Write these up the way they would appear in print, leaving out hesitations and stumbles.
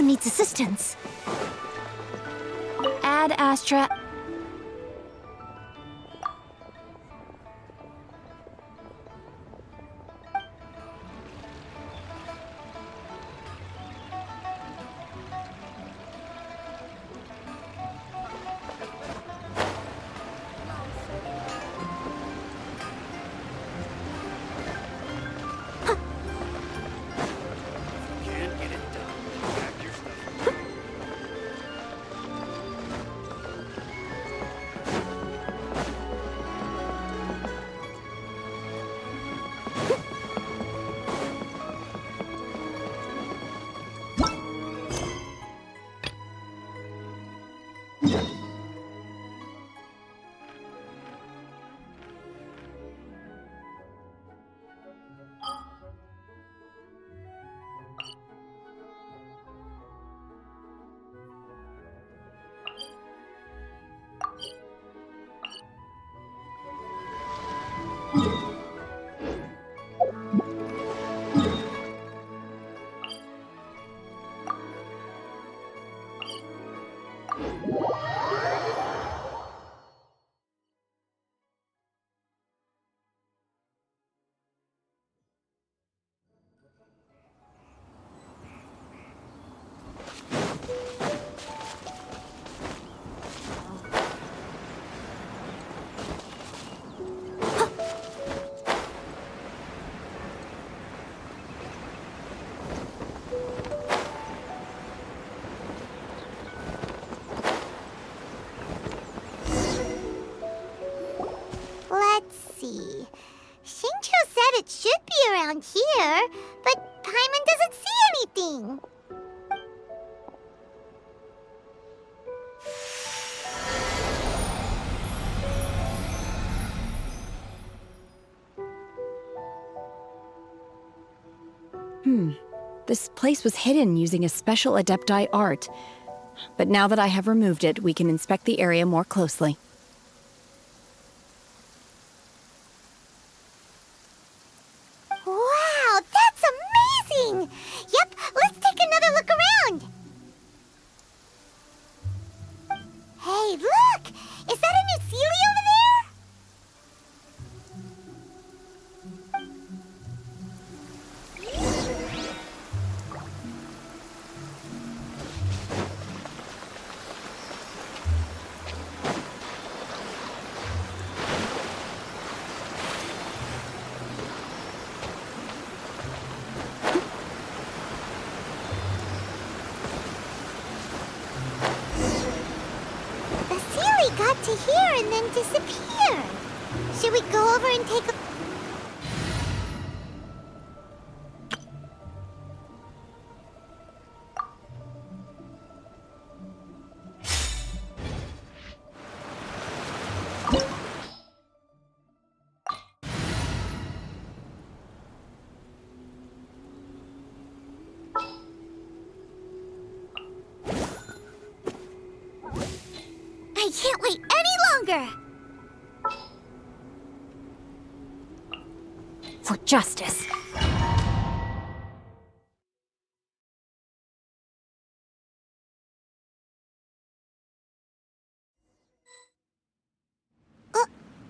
Someone needs assistance. Ad Astra. Can't get it done. Pack your stuff. Let's see. Shincho said it should be around here, but Paimon doesn't see anything. This place was hidden using a special Adepti art. But now that I have removed it, we can inspect the area more closely. Wow, that's amazing! Yep, let's take another look around. Hey, look! Is that a new Sealy over there? The Sealy got to here and then disappeared. Should we go over and take a... I can't wait any longer! For justice.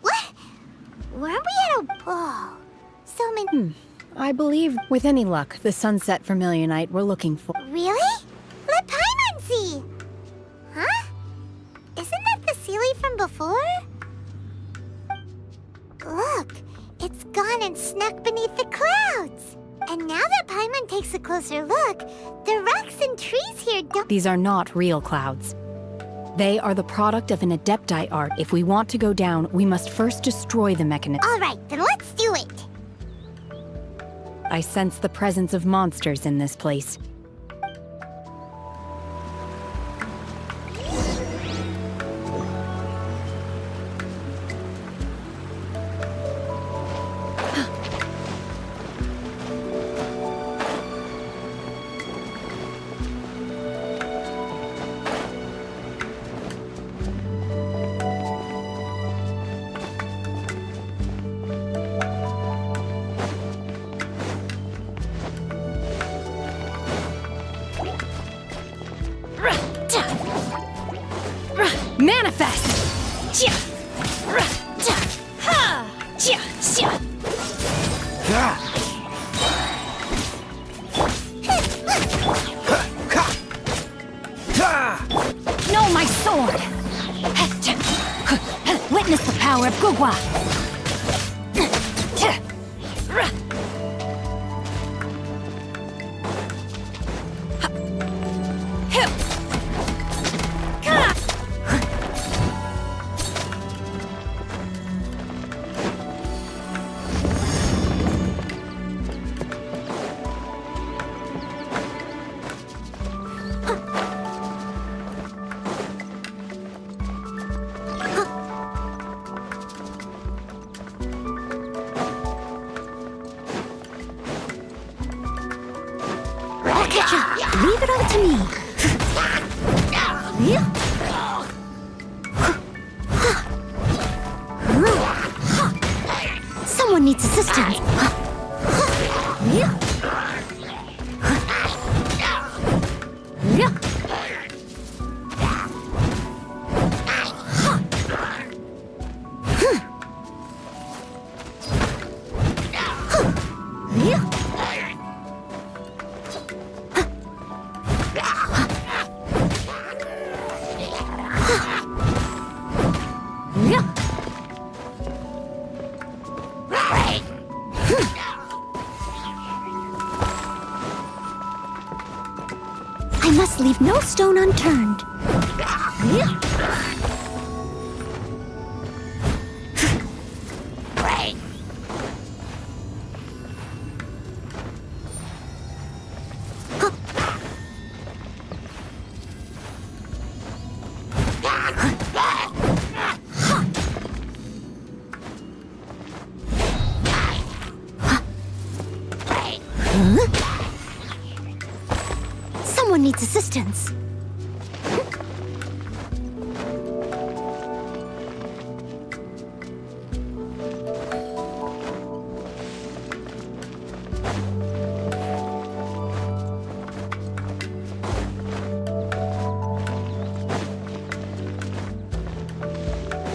What? Weren't we at a ball? So many... I believe, with any luck, the sunset Vermilionite we're looking for. Really? Let Paimon see! Huh? Isn't that the Sealy from before? Look, it's gone and snuck beneath the clouds. And now that Paimon takes a closer look, the rocks and trees here don't... These are not real clouds. They are the product of an Adepti art. If we want to go down, we must first destroy the mechanism. All right, then let's do it. I sense the presence of monsters in this place. Manifest! Chia! Ra! Ta! Ha! Chia! Xia! No, my sword! Witness the power of Gugwa! I'll catch up. Leave it all to me. Someone needs assistance. I must leave no stone unturned. Someone needs assistance.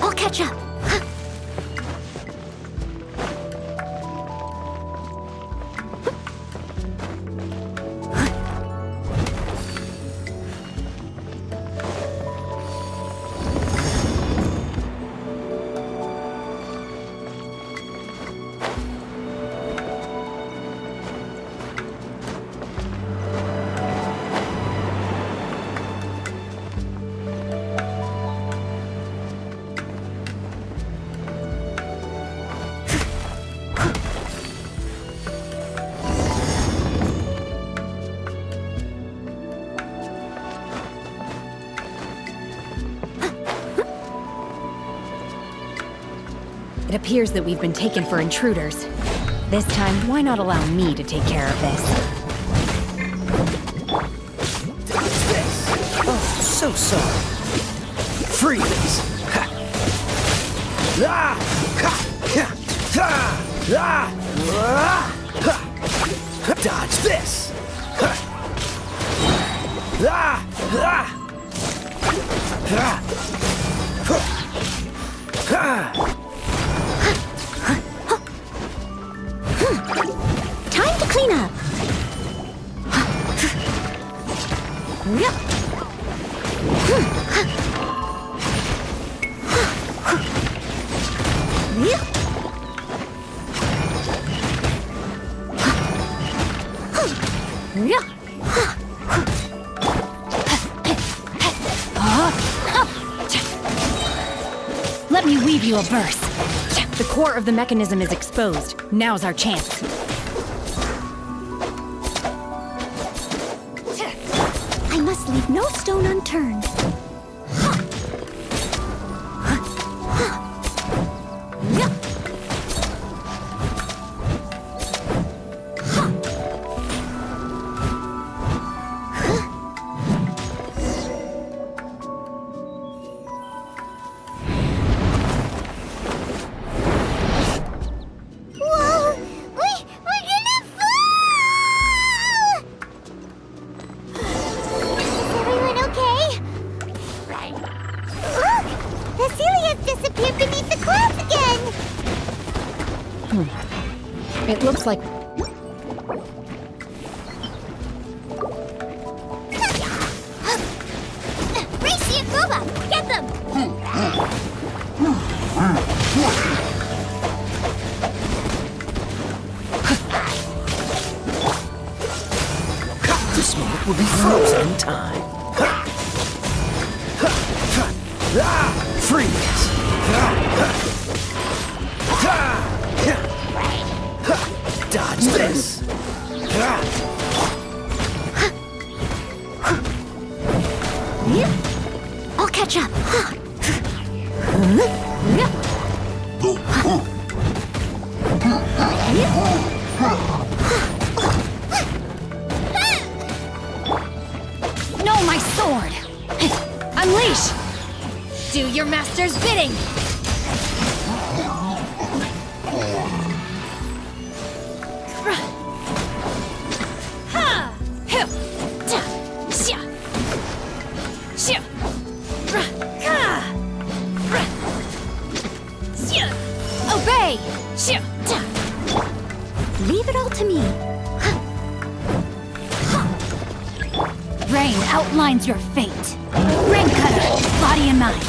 I'll catch up. It appears that we've been taken for intruders. This time, why not allow me to take care of this? Oh, so sorry. Freeze! Ha. Ah! Ha. Ha. Ah! Ah! Ah! Ha. Dodge this! Ha. Ah! Ah! Ah! Huh. Ah! Time to clean up. Let me weave you a verse. The core of the mechanism is exposed. Now's our chance. I must leave no stone unturned. Whoa! We're gonna fall! Is everyone okay? It looks like... Racy and Boba! Get them! This moment will be frozen in time. Freeze! Dodge this! I'll catch up. No, my sword! Unleash! Do your master's bidding! Obey! Leave it all to me. Rain outlines your fate. Rain cutter, body and mind.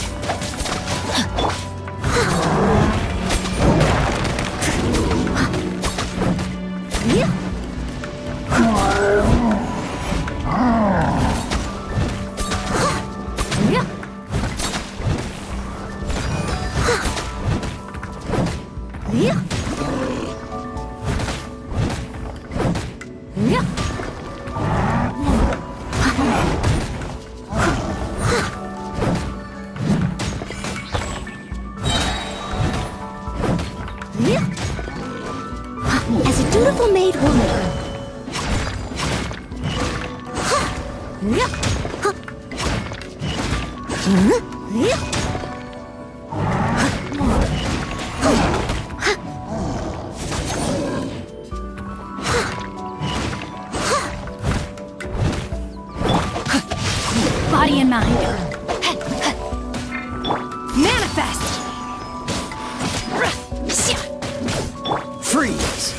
As a dutiful maid woman. Body and mind. Manifest! Freeze!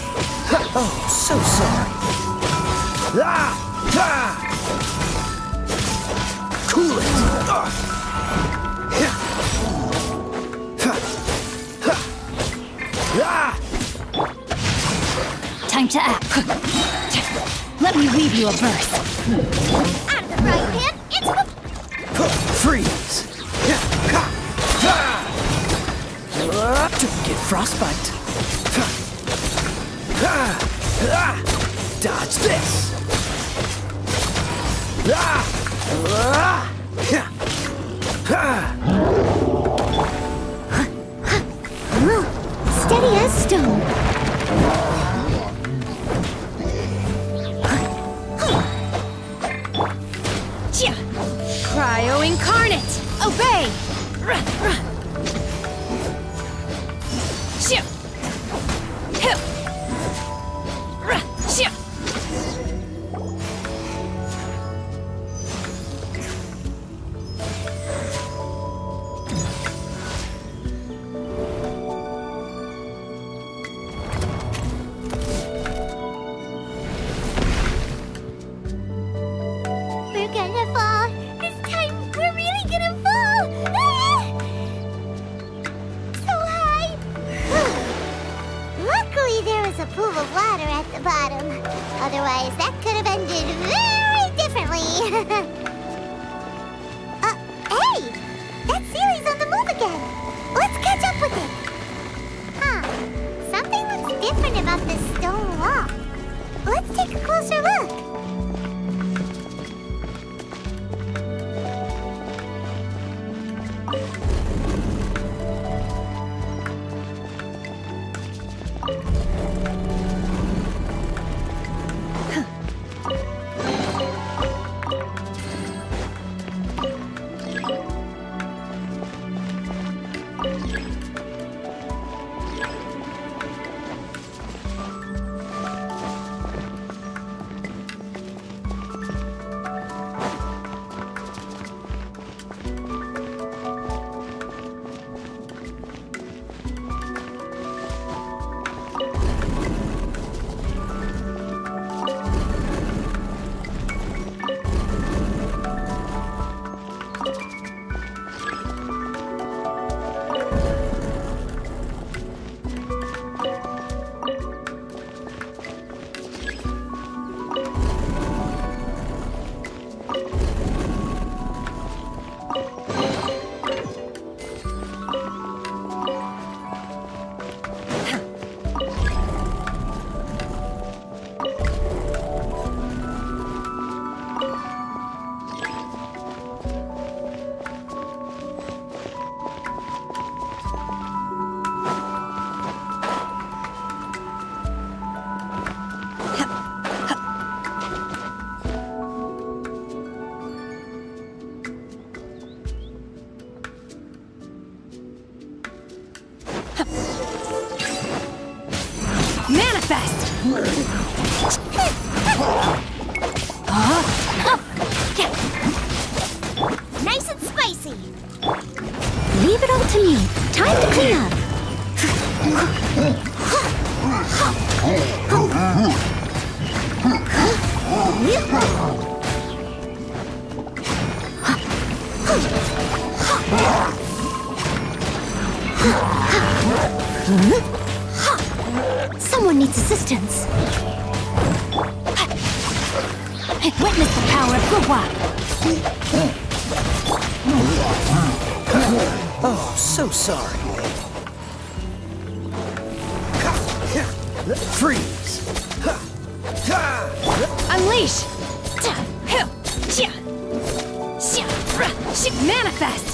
Oh, so sorry. Cool it! Time to act. Let me weave you a verse. Out of the frying pan, it's the... Freeze! Don't get frostbite. Dodge this! Steady as stone. Cryo incarnate! Obey! We're gonna fall. This time, we're really gonna fall. So high. Luckily, there was a pool of water at the bottom. Otherwise, that could have ended very differently. Hey! That Sealy's on the move again. Let's catch up with it. Huh. Something looks different about this stone wall. Let's take a closer look. Manifest! Nice and spicy. Leave it all to me. Time to clean up. Someone needs assistance. Witness the power of Gurwa! Oh, so sorry. Freeze! Unleash! Manifest!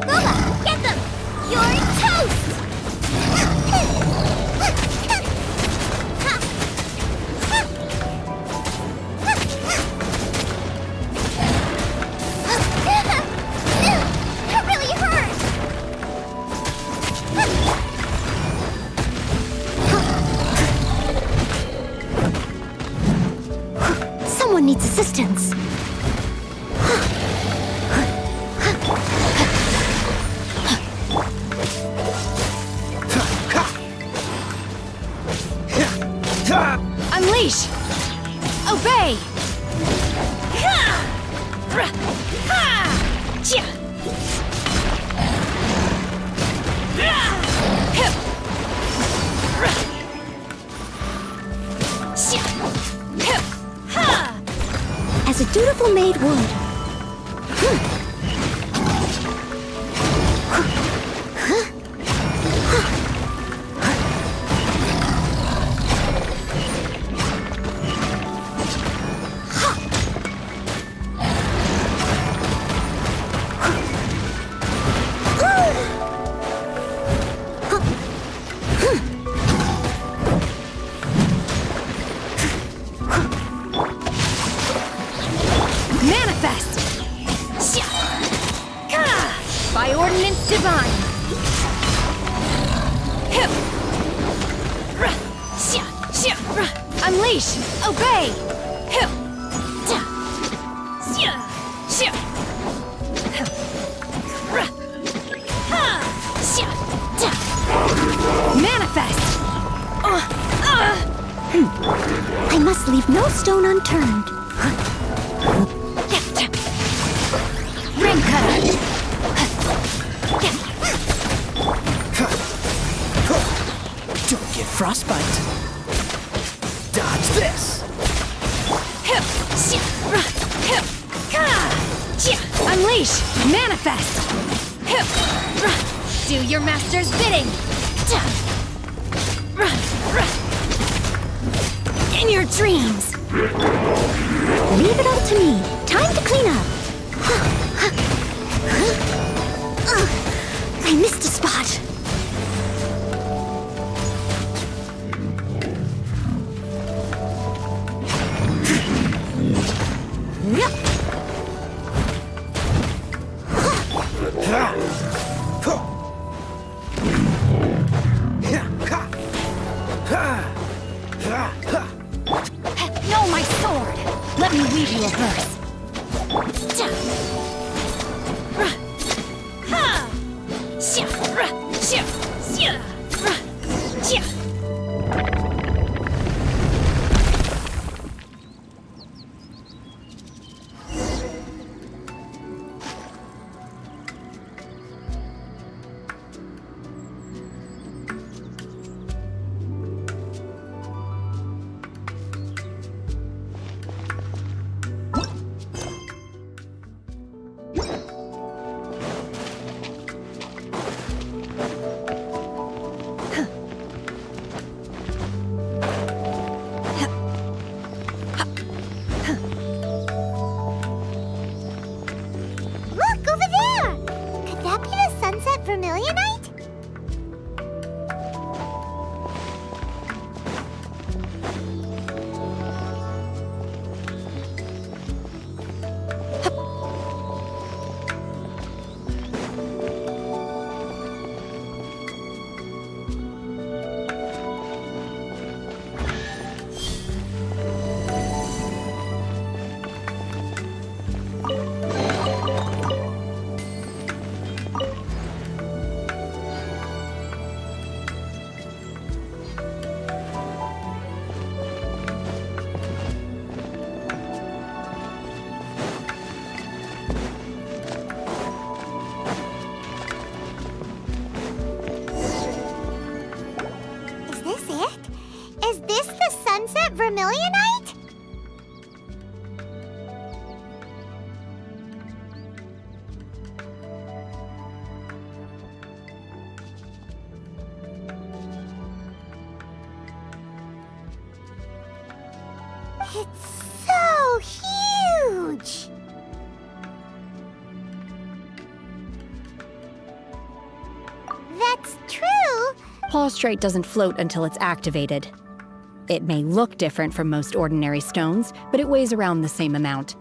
Bubba, get them! You're toast! That really hurt! Someone needs assistance. Unleash! Obey! As a dutiful maid would. Manifest! By ordinance divine! Unleash! Obey! Manifest! I must leave no stone unturned. Ring cutter! Don't get frostbite. Dodge this. Unleash! Manifest! Do your master's bidding! In your dreams! Leave it all to me. Time to clean up. I missed a spot. No, my sword! Let me weave you a verse. Vermilionite? It's so huge! That's true. Plaustrite doesn't float until it's activated. It may look different from most ordinary stones, but it weighs around the same amount.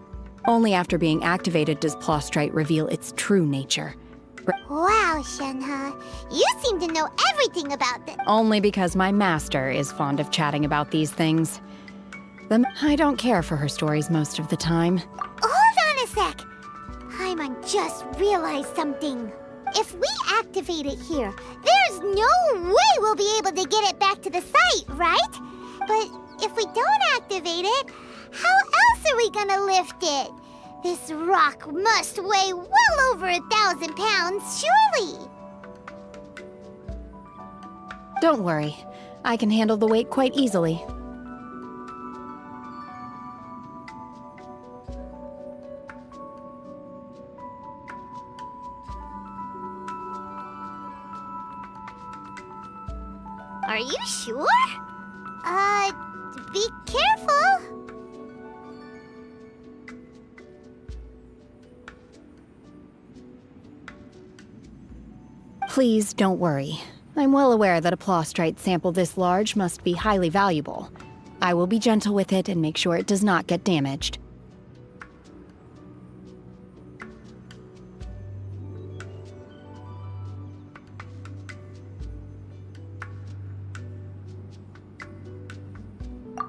Only after being activated does Plaustrite reveal its true nature. Wow, Shenhe. You seem to know everything about this. Only because my master is fond of chatting about these things. I don't care for her stories most of the time. Hold on a sec. Paimon just realized something. If we activate it here, there's no way we'll be able to get it back to the site, right? But if we don't activate it, how else are we gonna lift it? This rock must weigh well over 1,000 pounds, surely. Don't worry. I can handle the weight quite easily. Are you sure? Be careful. Please don't worry. I'm well aware that a Plaustrite sample this large must be highly valuable. I will be gentle with it and make sure it does not get damaged.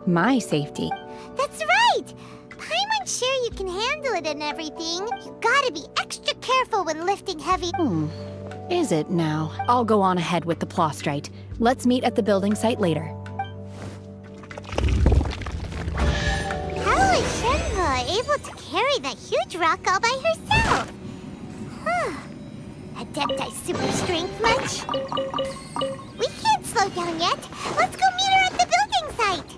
My safety. That's right! Paimon's sure you can handle it and everything. You gotta be extra careful when lifting heavy. Is it now? I'll go on ahead with the Plaustrite. Let's meet at the building site later. How is Shenhe able to carry that huge rock all by herself? Adepti super strength much? We can't slow down yet. Let's go meet her at the building site.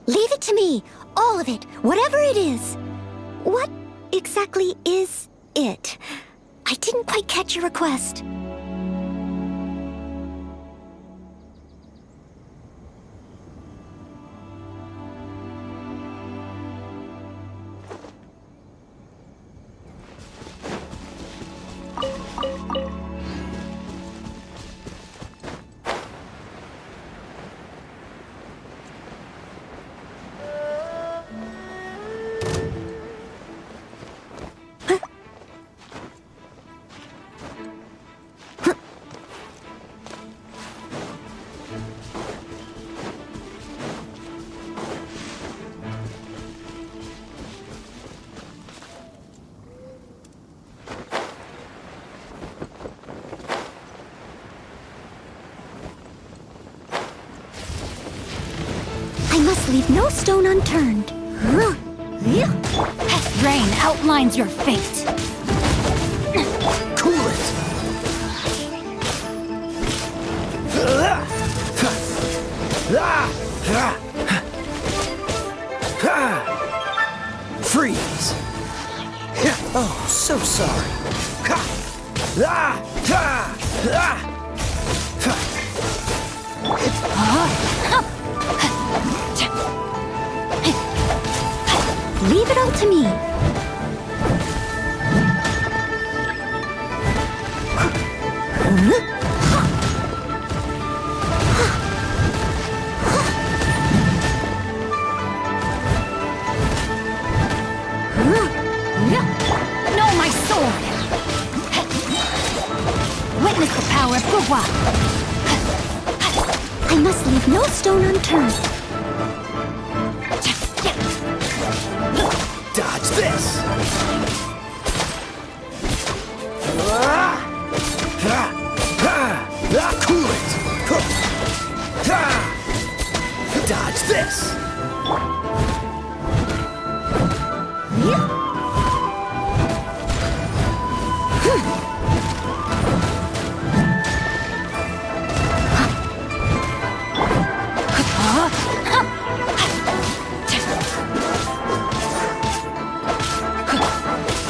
Leave it to me. All of it. Whatever it is. What exactly is it? I didn't quite catch your request. must leave no stone unturned. Rain outlines your fate. Cool it! Freeze! Oh, so sorry. Leave it all to me. Know my sword! Witness the power of Gugwa! I must leave no stone unturned. Dodge this! Cool it! Dodge this!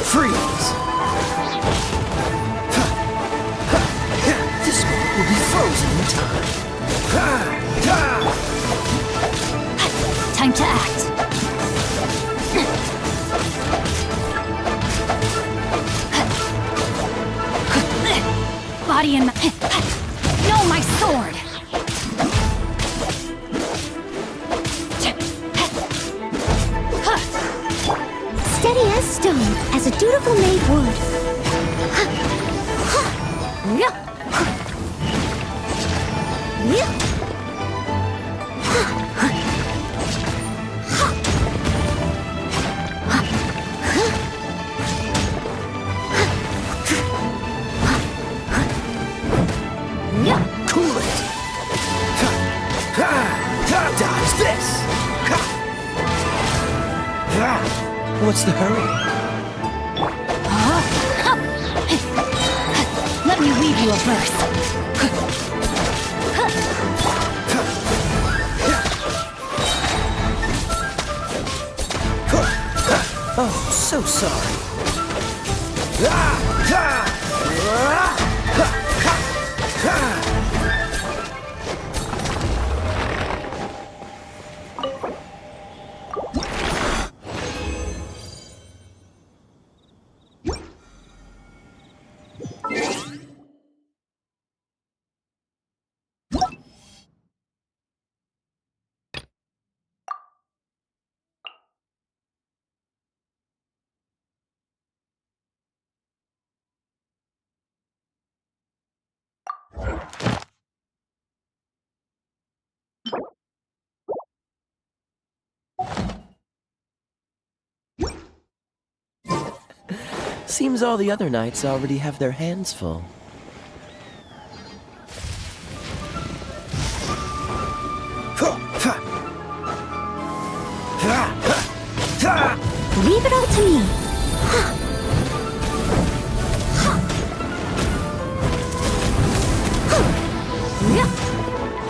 Freeze! This one will be frozen in time. Time to act. Body and know my sword. Steady as stone, as a dutiful maid would. Cool it! Dodge this! What's the hurry? Let me weave you a verse. Oh, so sorry. Seems all the other knights already have their hands full. Leave it all to me.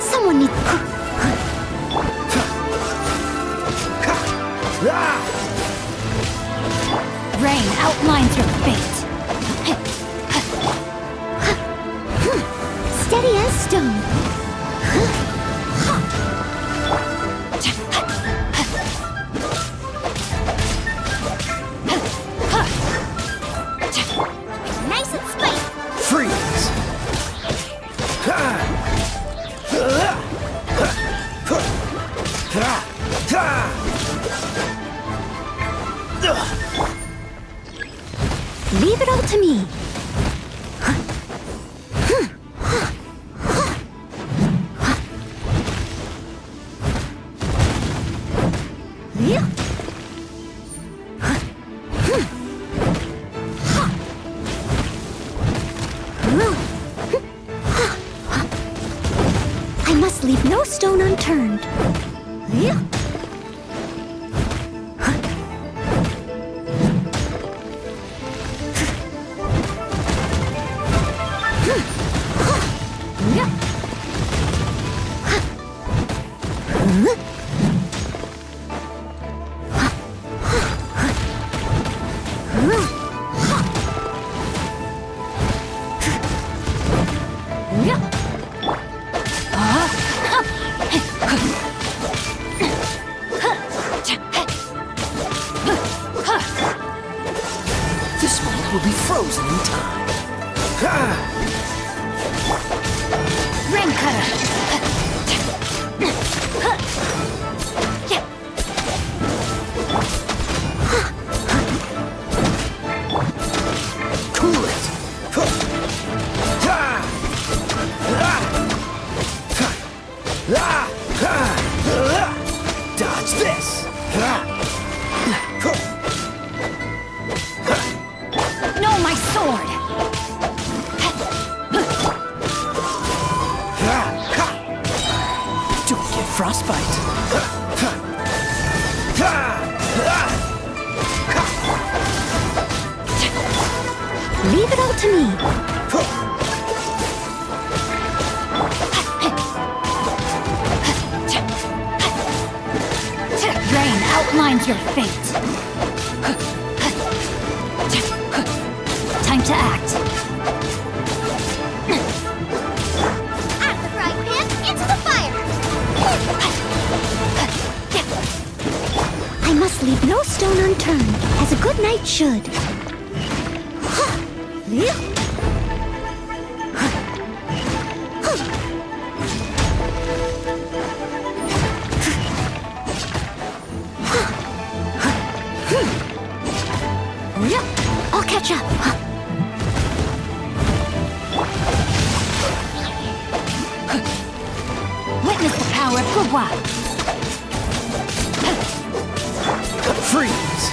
Someone needs... Rain outlines your fate. Steady as stone. Nice and spicy. Freeze! Leave it all to me. I must leave no stone unturned. This moment will be frozen in time. Rain cutter. Cool it. Dodge this. No, my sword. Don't get frostbite. Leave it all to me. Rain outlines your fate. Time to act. Out of the frying pan, into the fire! I must leave no stone unturned, as a good knight should. I'll catch up. Witness the power of Gugwa. Freeze.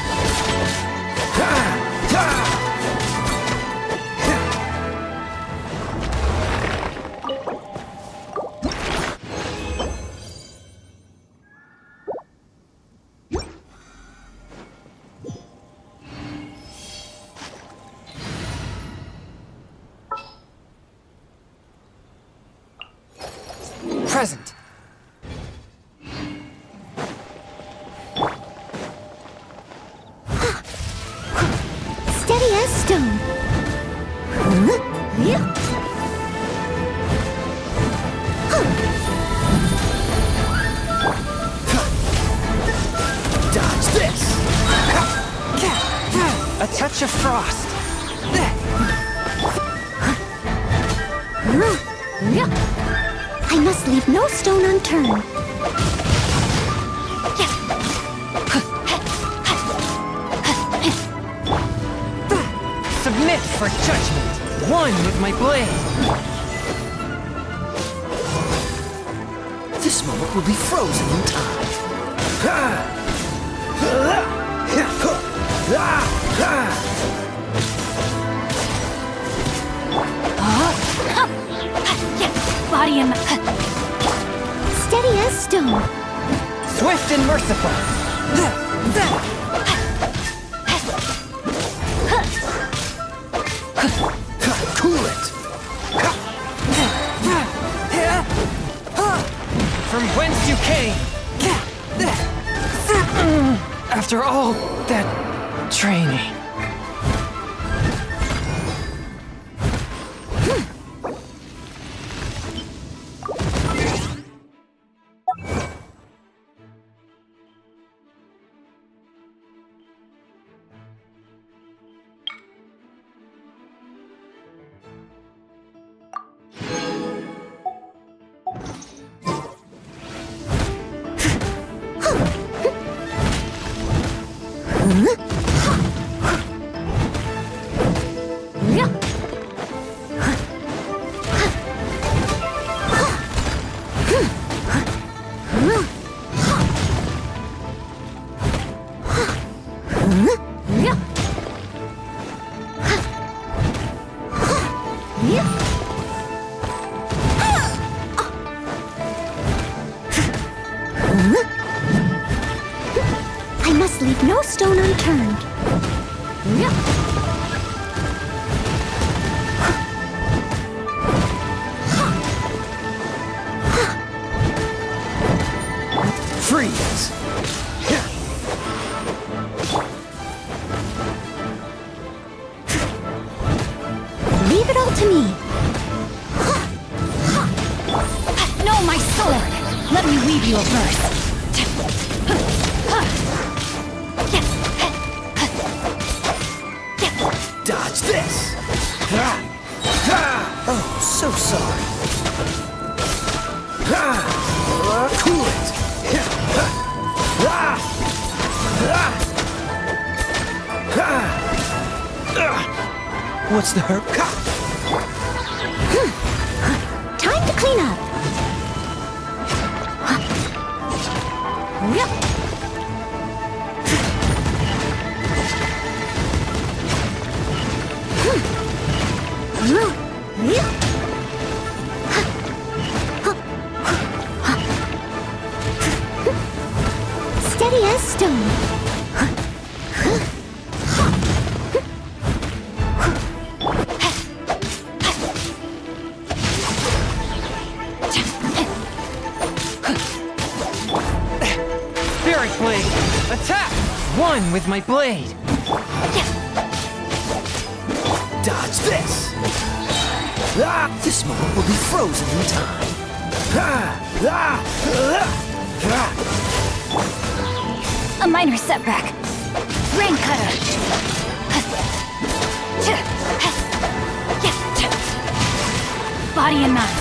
Present. Steady as stone. Dodge this. A touch of frost. I must leave no stone unturned. Submit for judgment. One with my blade. This moment will be frozen in time. Body and Steady as stone. Swift and merciful. Cool it. From whence you came. After all that training. no stone unturned. Freeze! Leave it all to me. No, my sword! Let me weave you a verse. Dodge this! Oh, so sorry. Cool it! What's the hurt? Time to clean up. Steady as stone. Spirit Blade! Attack! One with my blade! Dodge this! This moment will be frozen in time. A minor setback. Rain cutter. Body and mind.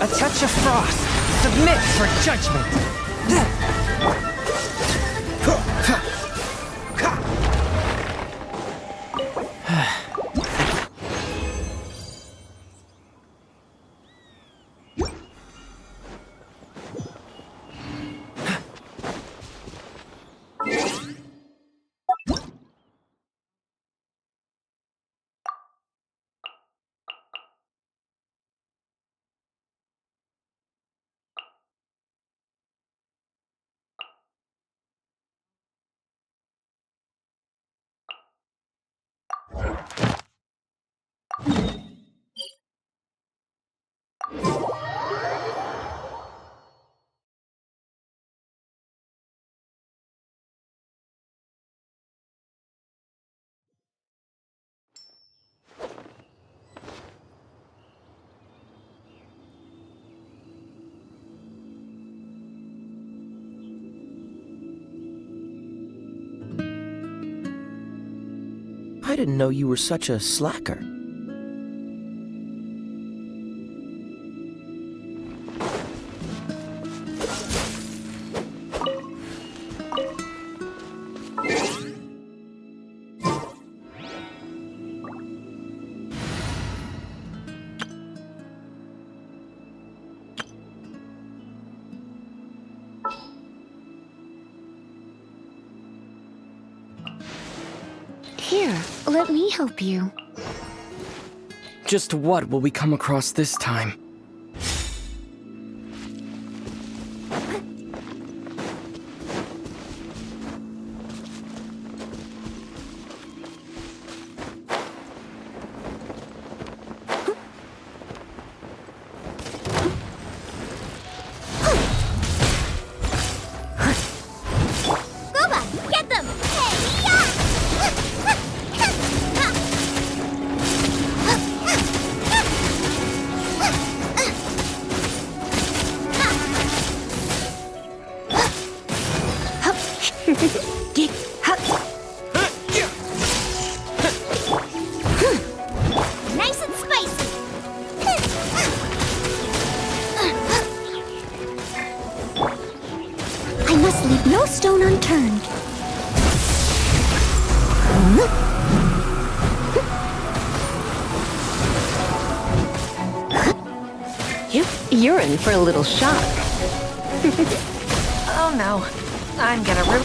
A touch of frost! Submit for judgment! I didn't know you were such a slacker. Here, let me help you. Just what will we come across this time? Boba, get them! Nice and spicy. I must leave no stone unturned. You're in for a little shock. Oh no. I'm gonna ruin.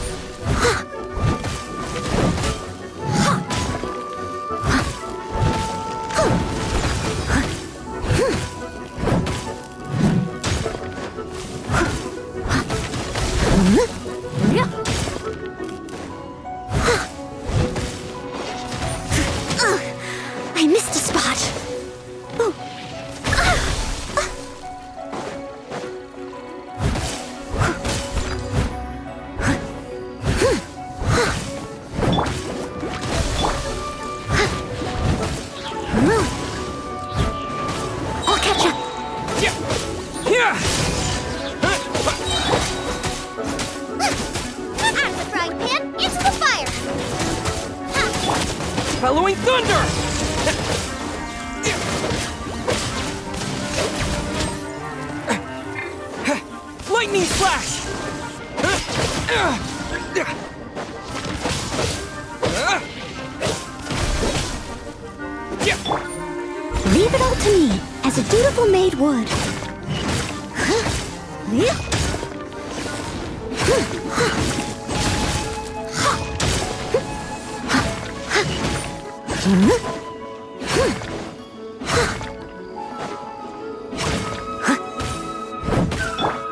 I missed a spot. I'll catch up. Out of the frying pan, into the fire! Bellowing thunder! Lightning flash! Leave it all to me, as a dutiful maid would.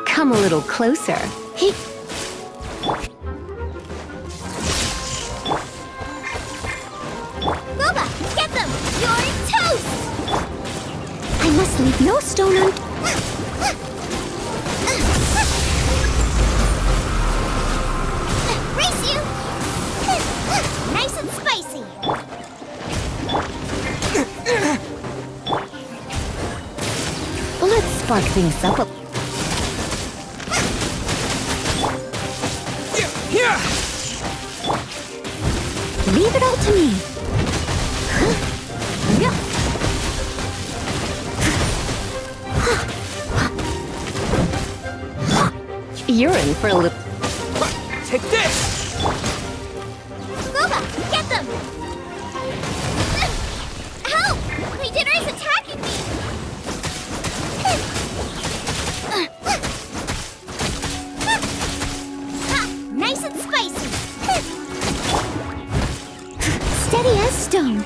Come a little closer. Boba, get them! You're toast! I must leave no stone unturned. Race you! Nice and spicy! Let's spark things up a Leave it all to me. You're in for a little. Take this! Boba, get them! Help! Legendary is attacking me! Nice and spicy! Steady as stone.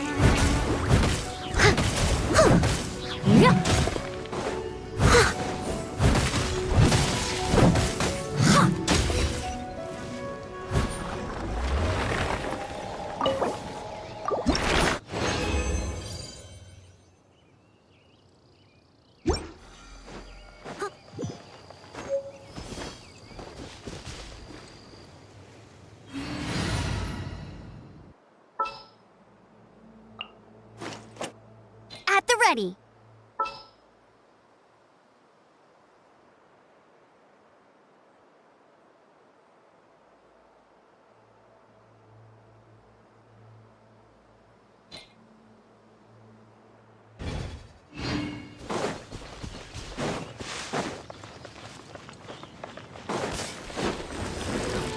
At the ready!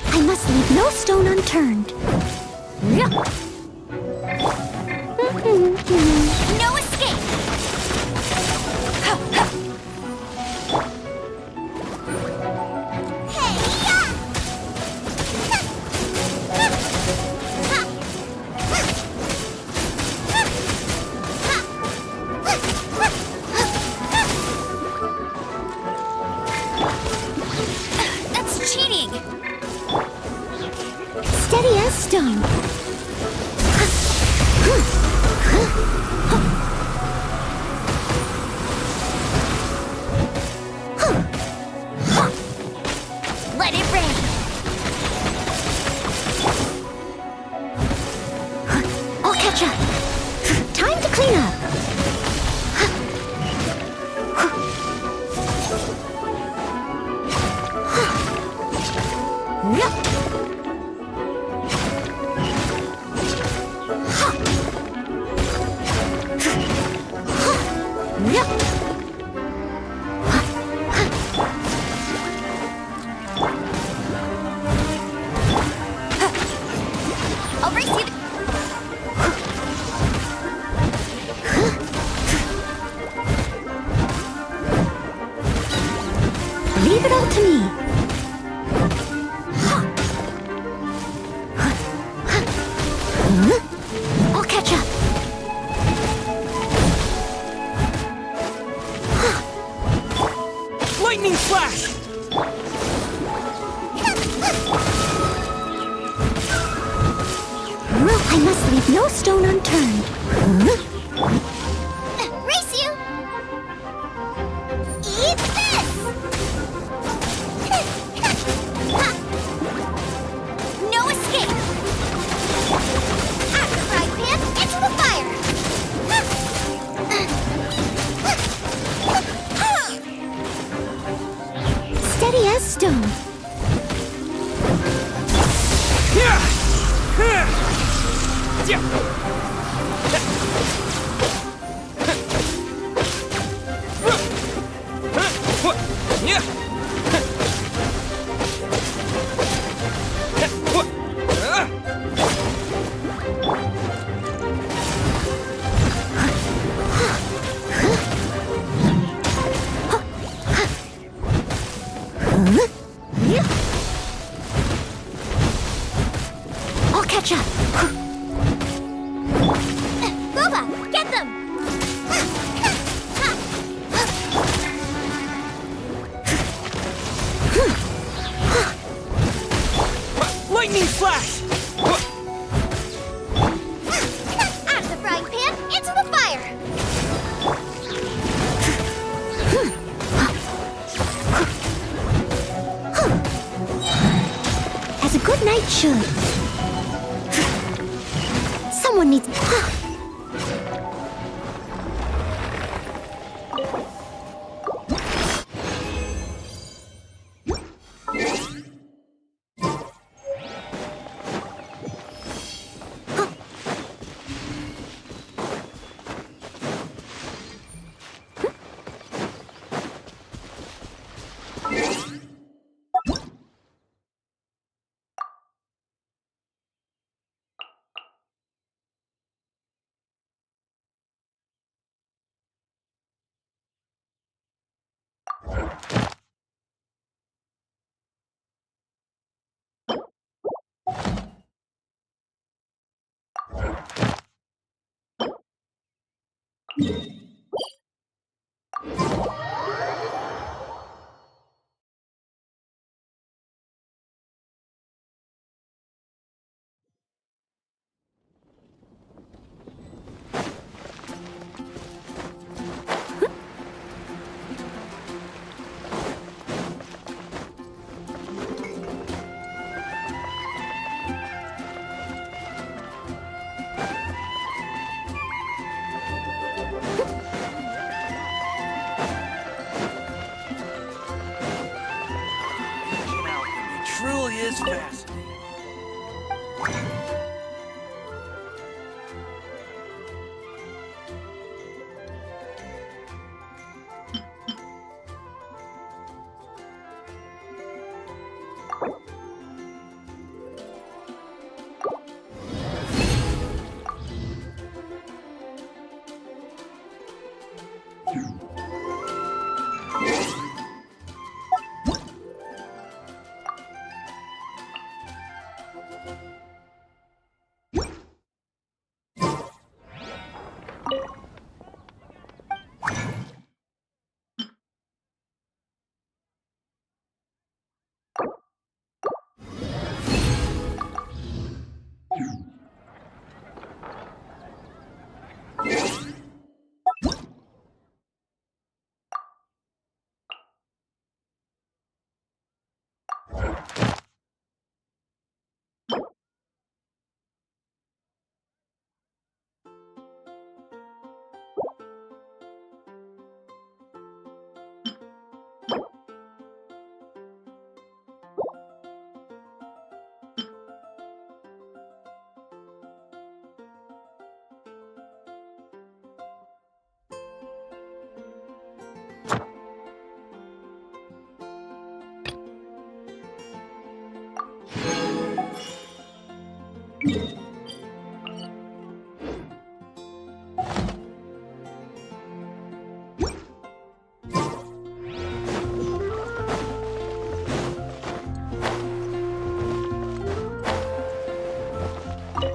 I must leave no stone unturned. No escape! That's cheating! Steady as stone. Let it rain! I'll catch up. Time to clean up. I'll race you! Leave it all to me. flash! I must leave no stone unturned. Race you! Eat this! No escape! Out of the frying pan, into the fire! Steady as stone. I'll catch up. Boba, get them! Lightning flash! Out of the frying pan, into the fire! As a good knight should. Someone needs... It truly is fascinating.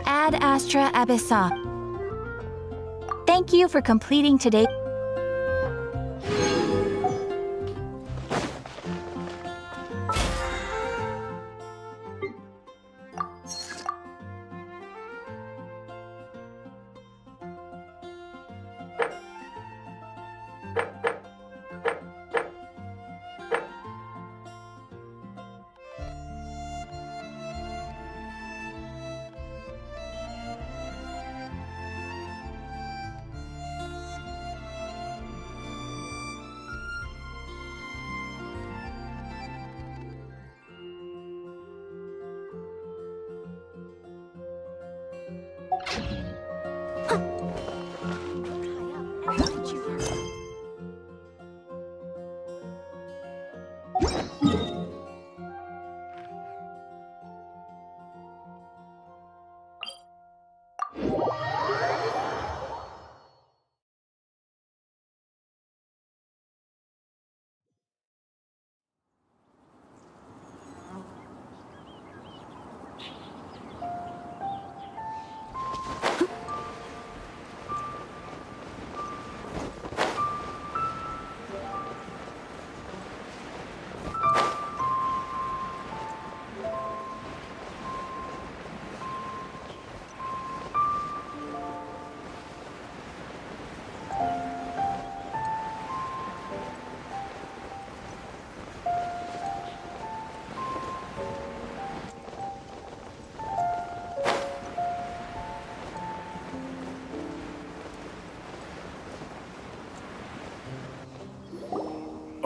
Ad Astra Abyssa. Thank you for completing today.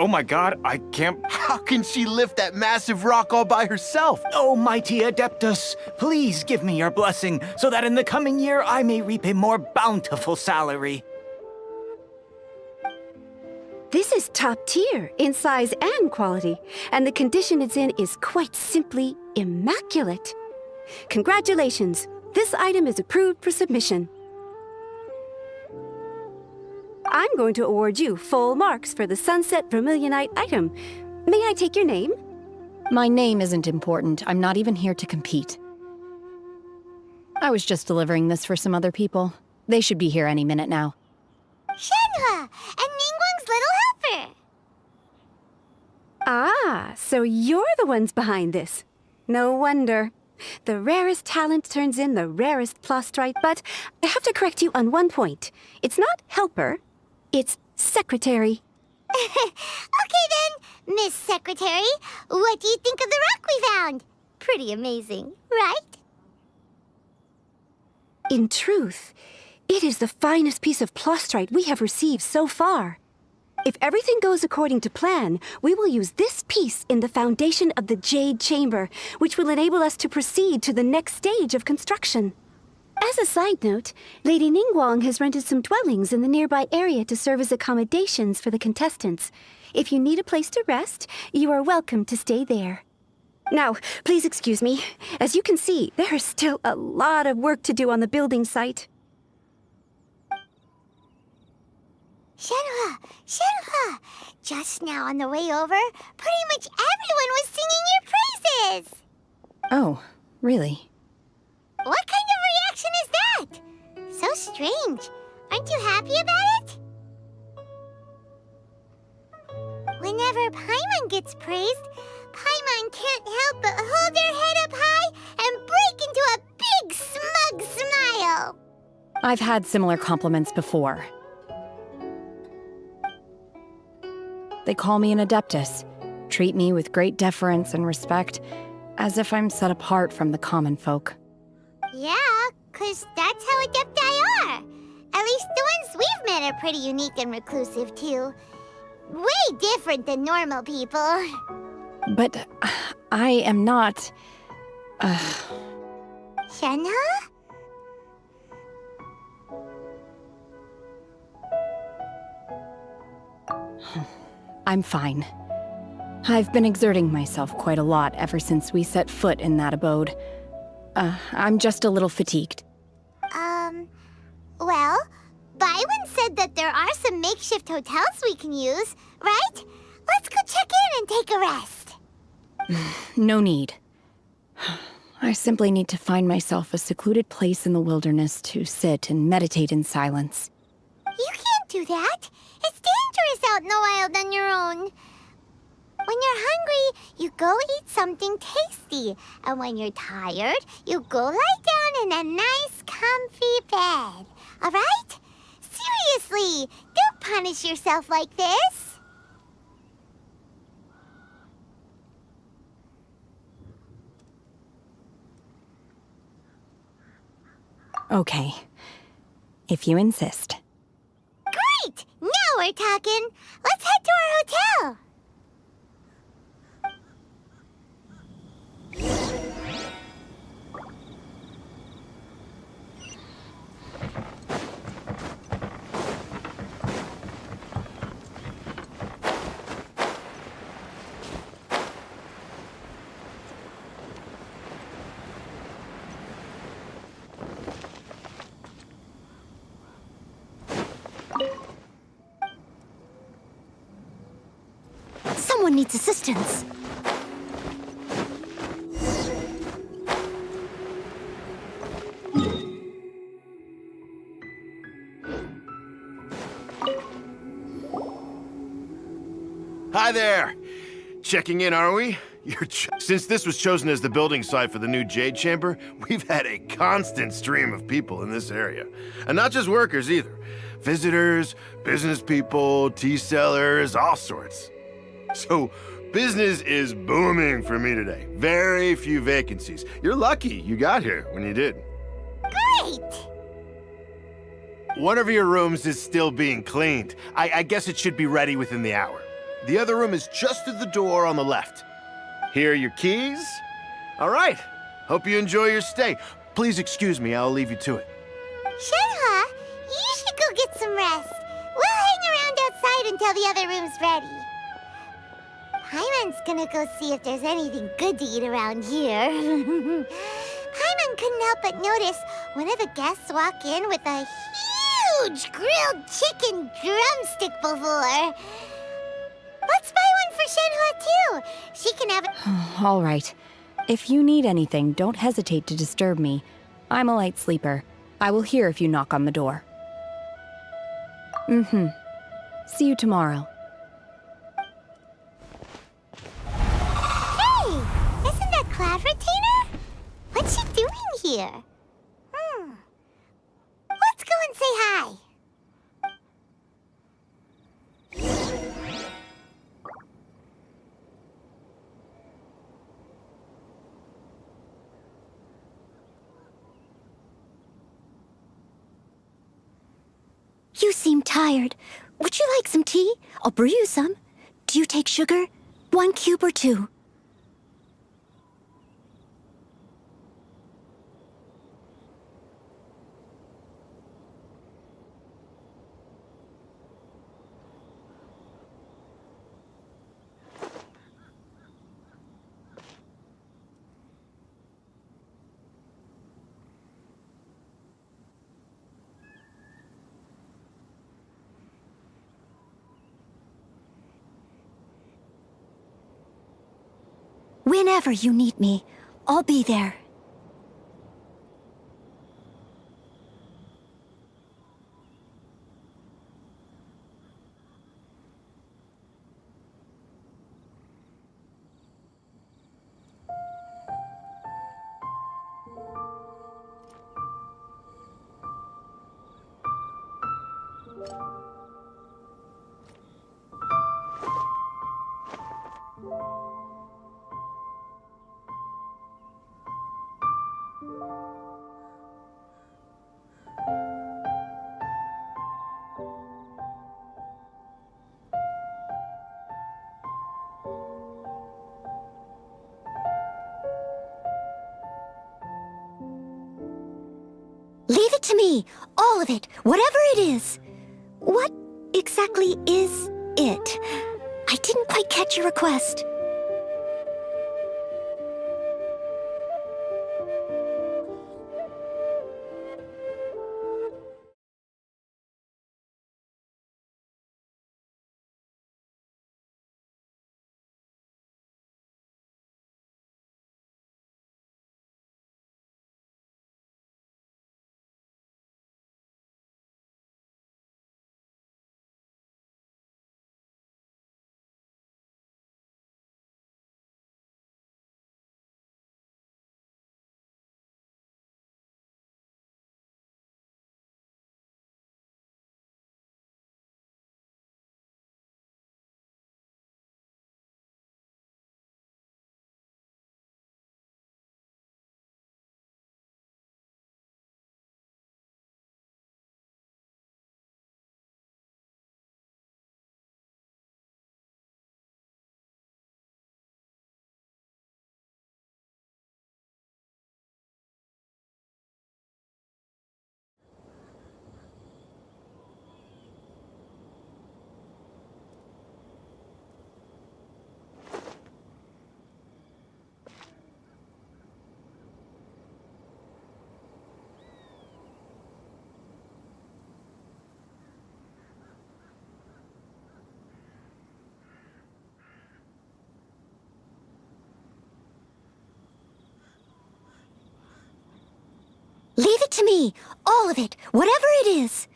Oh my god, I can't... How can she lift that massive rock all by herself? Oh, mighty Adeptus, please give me your blessing so that in the coming year I may reap a more bountiful salary. This is top tier in size and quality, and the condition it's in is quite simply immaculate. Congratulations! This item is approved for submission. I'm going to award you full marks for the Sunset Vermilionite item. May I take your name? My name isn't important. I'm not even here to compete. I was just delivering this for some other people. They should be here any minute now. Shenhe, and Ningguang's little helper. Ah, so you're the ones behind this. No wonder. The rarest talent turns in the rarest Plostrite, but I have to correct you on one point. It's not helper, it's secretary. Okay then, Miss Secretary, what do you think of the rock we found? Pretty amazing, right? In truth, it is the finest piece of Plostrite we have received so far. If everything goes according to plan, we will use this piece in the foundation of the Jade Chamber, which will enable us to proceed to the next stage of construction. As a side note, Lady Ningguang has rented some dwellings in the nearby area to serve as accommodations for the contestants. If you need a place to rest, you are welcome to stay there. Now, please excuse me. As you can see, there is still a lot of work to do on the building site. Shenhe, just now on the way over, pretty much everyone was singing your praises. Oh, really? What kind of reaction is that? So strange. Aren't you happy about it? Whenever Paimon gets praised, Paimon can't help but hold her head up high and break into a big smug smile. I've had similar compliments before. They call me an Adeptus, treat me with great deference and respect, as if I'm set apart from the common folk. Yeah, 'cause that's how Adepti are. At least the ones we've met are pretty unique and reclusive, too. Way different than normal people. But I am not... Shenhe? I'm fine. I've been exerting myself quite a lot ever since we set foot in that abode. I'm just a little fatigued. Well, Byron said that there are some makeshift hotels we can use, right? Let's go check in and take a rest. No need. I simply need to find myself a secluded place in the wilderness to sit and meditate in silence. You can't do that. It's dangerous out in the wild on your own. When you're hungry, you go eat something tasty. And when you're tired, you go lie down in a nice, comfy bed. All right? Seriously, don't punish yourself like this. Okay. If you insist. Great! Now we're talking. Let's head to our hotel. Someone needs assistance. Hi there! Checking in, are we? Since this was chosen as the building site for the new Jade Chamber, we've had a constant stream of people in this area. And not just workers either. Visitors, business people, tea sellers, all sorts. So, business is booming for me today. Very few vacancies. You're lucky you got here when you did. Great! One of your rooms is still being cleaned. I guess it should be ready within the hour. The other room is just through the door on the left. Here are your keys. All right. Hope you enjoy your stay. Please excuse me, I'll leave you to it. Shenhe, you should go get some rest. We'll hang around outside until the other room's ready. Paimon's gonna go see if there's anything good to eat around here. Paimon couldn't help but notice one of the guests walk in with a huge grilled chicken drumstick before. Let's buy one for Shenhe too. She can have it. All right. If you need anything, don't hesitate to disturb me. I'm a light sleeper. I will hear if you knock on the door. See you tomorrow. Hey, isn't that Cloud Retainer? What's she doing here? Let's go and say hi. You seem tired. Would you like some tea? I'll brew you some. Do you take sugar? 1 cube or 2? Whenever you need me, I'll be there. Leave it to me, all of it, whatever it is. What exactly is it? I didn't quite catch your request. Leave it to me, all of it, whatever it is.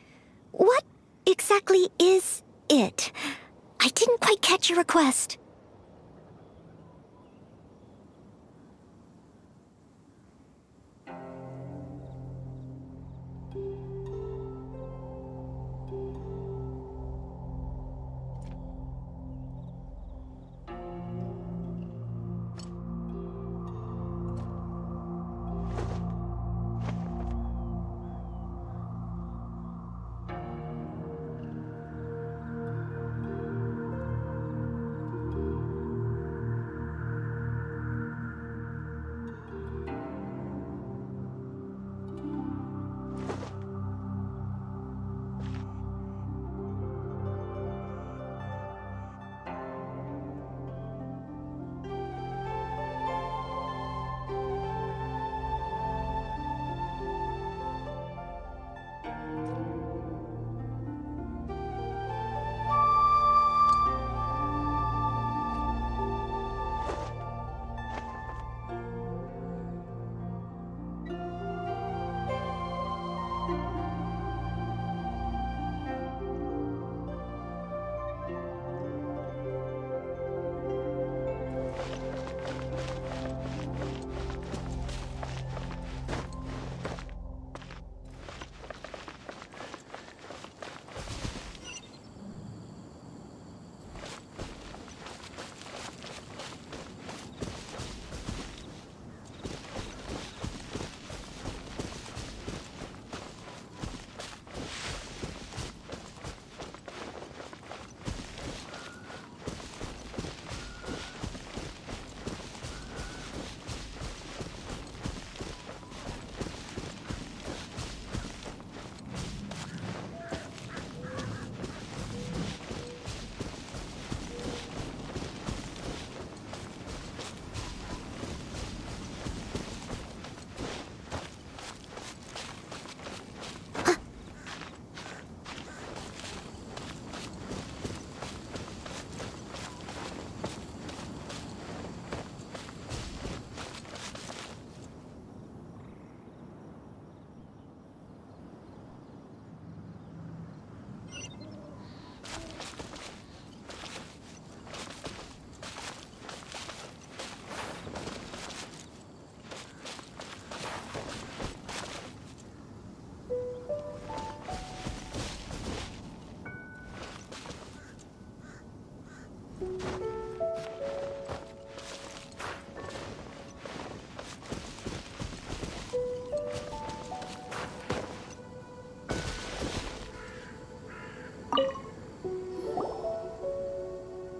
What exactly is it? I didn't quite catch your request.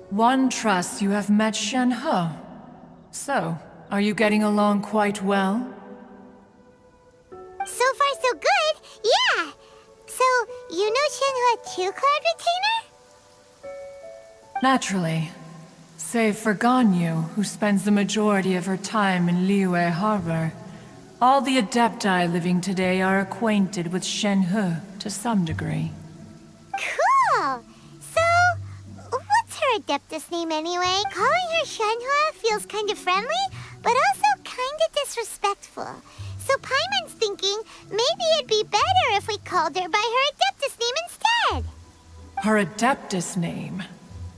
One trusts you have met Shen-He. So, are you getting along quite well? So far, so good. Yeah. So, you know Shenhua too, Cloud Retainer? Naturally. Save for Ganyu, who spends the majority of her time in Liyue Harbor. All the Adepti living today are acquainted with Shen-He to some degree. Cool. So, what's her Adeptus name anyway? Calling her Shenhua feels kind of friendly, but also kind of disrespectful. So Paimon's thinking maybe it'd be better if we called her by her Adeptus name instead. Her Adeptus name?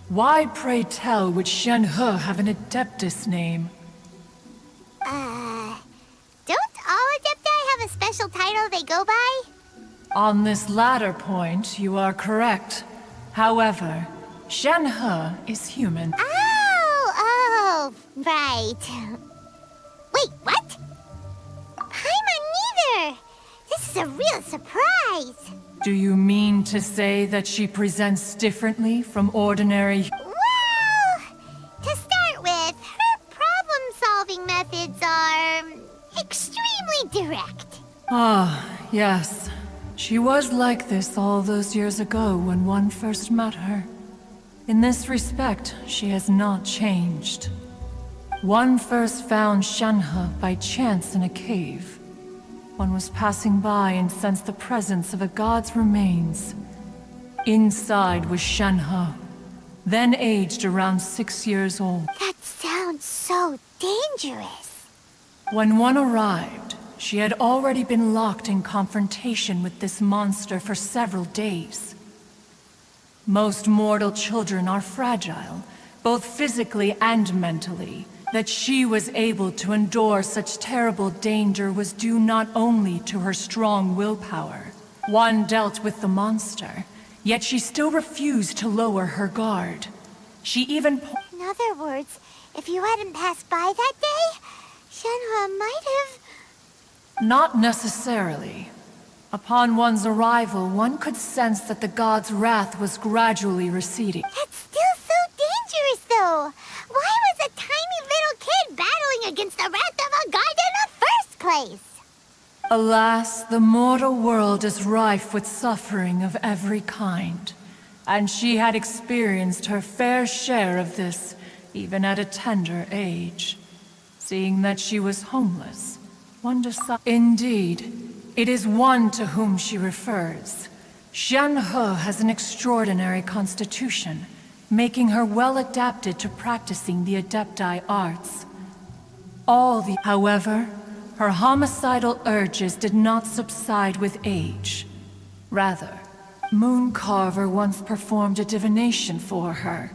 Why, pray tell, would Shen-He have an Adeptus name? Don't all Adepti have a special title they go by? On this latter point, you are correct. However, Shen-He is human. Oh, right. Wait, what? Paimon neither! This is a real surprise! Do you mean to say that she presents differently from ordinary... Well, to start with, her problem-solving methods are extremely direct. Ah, yes. She was like this all those years ago when one first met her. In this respect, she has not changed. One first found Shen-He by chance in a cave. One was passing by and sensed the presence of a god's remains. Inside was Shen-He, then aged around 6 years old. That sounds so dangerous. When one arrived, she had already been locked in confrontation with this monster for several days. Most mortal children are fragile, both physically and mentally. That she was able to endure such terrible danger was due not only to her strong willpower. One dealt with the monster, yet she still refused to lower her guard. She even... In other words, if you hadn't passed by that day, Shenhua might have... Not necessarily. Upon one's arrival, one could sense that the god's wrath was gradually receding. That's still so dangerous, though. Why was a tiny little kid battling against the wrath of a god in the first place? Alas, the mortal world is rife with suffering of every kind. And she had experienced her fair share of this, even at a tender age. Seeing that she was homeless, one decided... Indeed, it is one to whom she refers. Shen-He has an extraordinary constitution, making her well adapted to practicing the Adepti arts. However, her homicidal urges did not subside with age. Rather, Mooncarver once performed a divination for her.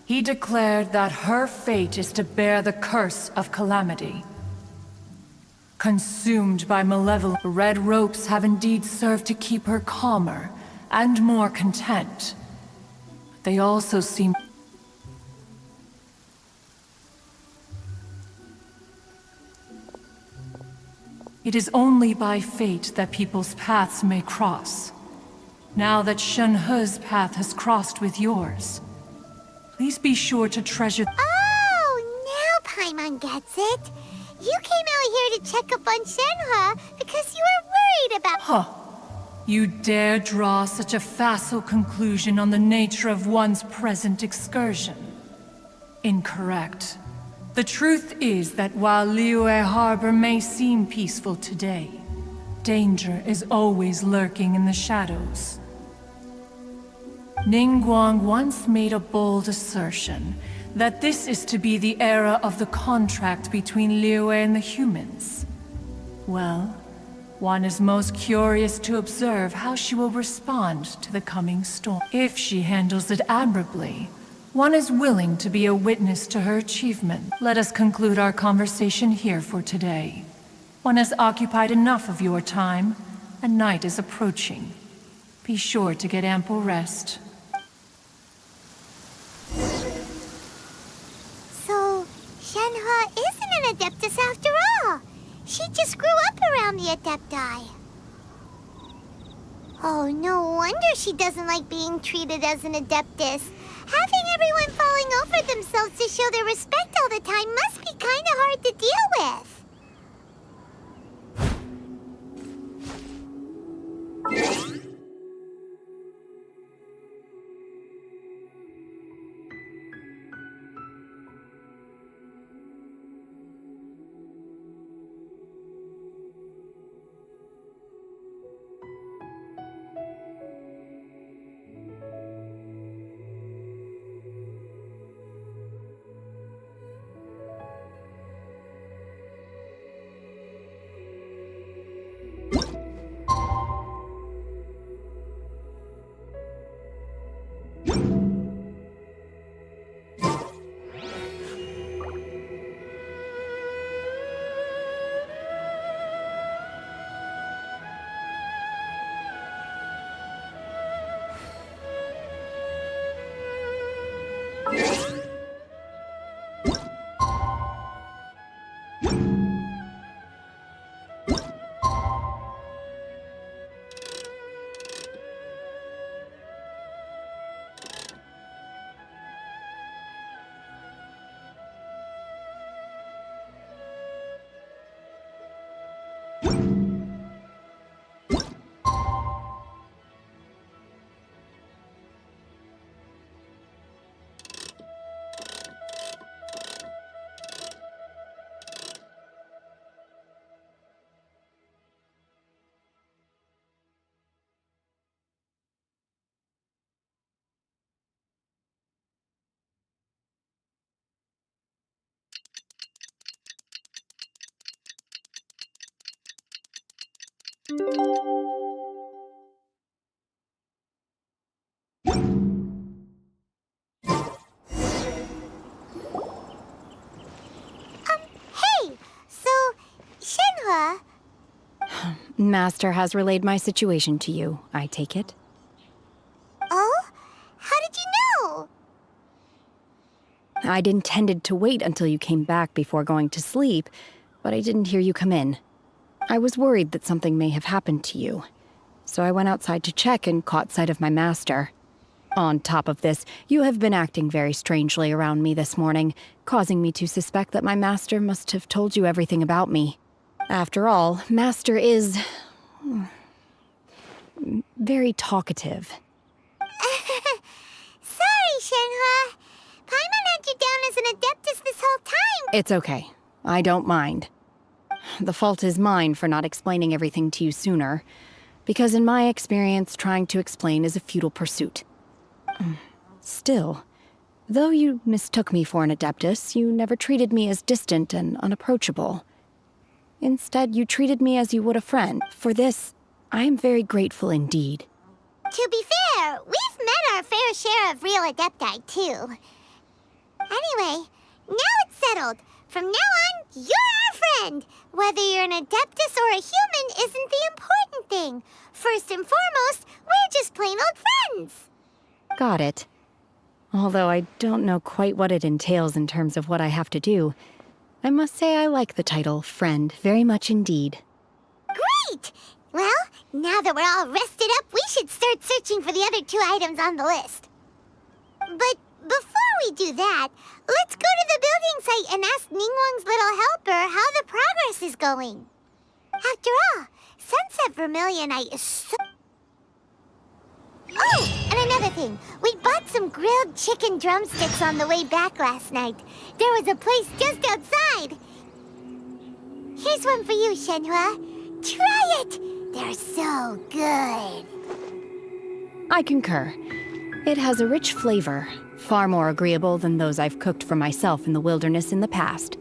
He declared that her fate is to bear the curse of calamity. Consumed by malevolent, red ropes have indeed served to keep her calmer and more content. They also seem... It is only by fate that people's paths may cross. Now that Shen-He's path has crossed with yours, please be sure to treasure... Oh, now Paimon gets it. You came out here to check up on Shenhua because you were worried about... Huh. You dare draw such a facile conclusion on the nature of one's present excursion? Incorrect. The truth is that while Liyue Harbor may seem peaceful today, danger is always lurking in the shadows. Ningguang once made a bold assertion that this is to be the era of the contract between Liyue and the humans. Well, one is most curious to observe how she will respond to the coming storm. If she handles it admirably, one is willing to be a witness to her achievement. Let us conclude our conversation here for today. One has occupied enough of your time, and night is approaching. Be sure to get ample rest. So, Shenhua isn't an Adeptus after all. She just grew up around the Adepti. Oh, no wonder she doesn't like being treated as an Adeptus. Having everyone falling over themselves to show their respect all the time must be kinda hard to deal with. Hey! So, Shenhua... Master has relayed my situation to you, I take it. Oh? How did you know? I'd intended to wait until you came back before going to sleep, but I didn't hear you come in. I was worried that something may have happened to you, so I went outside to check and caught sight of my master. On top of this, you have been acting very strangely around me this morning, causing me to suspect that my master must have told you everything about me. After all, Master is... very talkative. Sorry, Shenhua. Paimon had you down as an Adeptus this whole time. It's okay. I don't mind. The fault is mine for not explaining everything to you sooner, because in my experience, trying to explain is a futile pursuit. Still, though you mistook me for an Adeptus, you never treated me as distant and unapproachable. Instead, you treated me as you would a friend. For this, I am very grateful indeed. To be fair, we've met our fair share of real Adepti, too. Anyway, now it's settled. From now on, you're our friend. Whether you're an Adeptus or a human isn't the important thing. First and foremost, we're just plain old friends. Got it. Although I don't know quite what it entails in terms of what I have to do, I must say I like the title friend very much indeed. Great! Well, now that we're all rested up, we should start searching for the other 2 items on the list. But before we do that, let's go to the building site and ask Ningguang's little helper how the progress is going. After all, Sunset Vermilionite is so... Oh, and another thing. We bought some grilled chicken drumsticks on the way back last night. There was a place just outside. Here's one for you, Shenhua. Try it! They're so good. I concur. It has a rich flavor, far more agreeable than those I've cooked for myself in the wilderness in the past.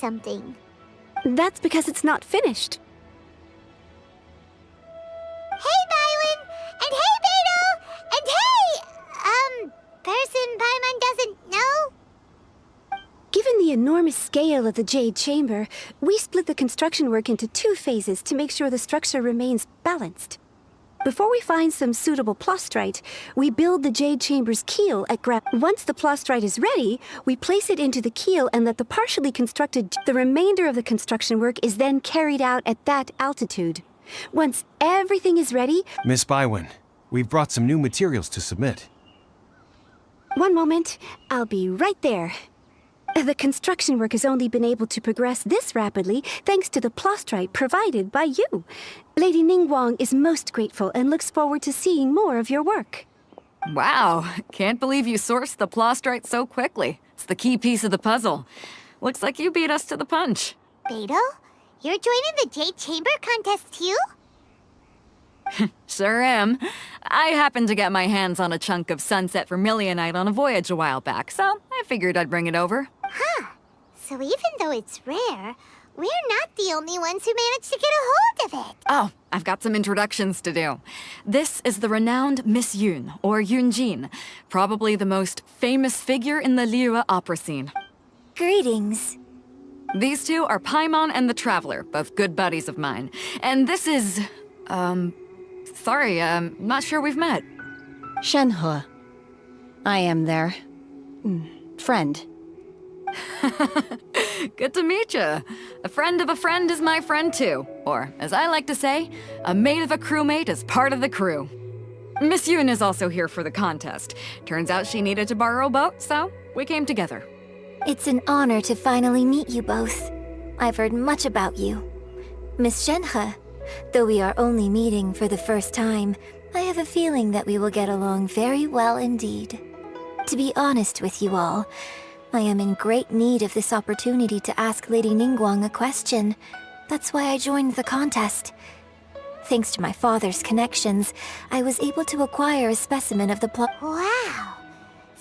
something. That's because it's not finished. Hey, Bywin! And hey, Beto! And hey, person Paimon doesn't know? Given the enormous scale of the Jade Chamber, we split the construction work into 2 phases to make sure the structure remains balanced. Before we find some suitable plastrite, we build the Jade Chamber's keel at ground. Once the plastrite is ready, we place it into the keel and let the partially constructed... The remainder of the construction work is then carried out at that altitude. Once everything is ready... Miss Bywin, we've brought some new materials to submit. One moment, I'll be right there. The construction work has only been able to progress this rapidly thanks to the plastrite provided by you. Lady Ningguang is most grateful and looks forward to seeing more of your work. Wow, can't believe you sourced the plastrite so quickly. It's the key piece of the puzzle. Looks like you beat us to the punch. Beto, you're joining the Jade Chamber contest too? Sure am. I happened to get my hands on a chunk of sunset vermilionite on a voyage a while back, so I figured I'd bring it over. Huh. So even though it's rare, we're not the only ones who managed to get a hold of it. Oh, I've got some introductions to do. This is the renowned Miss Yun, or Yunjin, probably the most famous figure in the Liyue opera scene. Greetings. These two are Paimon and the Traveler, both good buddies of mine. And this is... sorry, not sure we've met. Shenhe. I am their... friend. Good to meet you. A friend of a friend is my friend too. Or, as I like to say, a mate of a crewmate is part of the crew. Miss Yun is also here for the contest. Turns out she needed to borrow a boat, so we came together. It's an honor to finally meet you both. I've heard much about you. Miss Shenhe, though we are only meeting for the first time, I have a feeling that we will get along very well indeed. To be honest with you all, I am in great need of this opportunity to ask Lady Ningguang a question. That's why I joined the contest. Thanks to my father's connections, I was able to acquire a specimen of the Wow.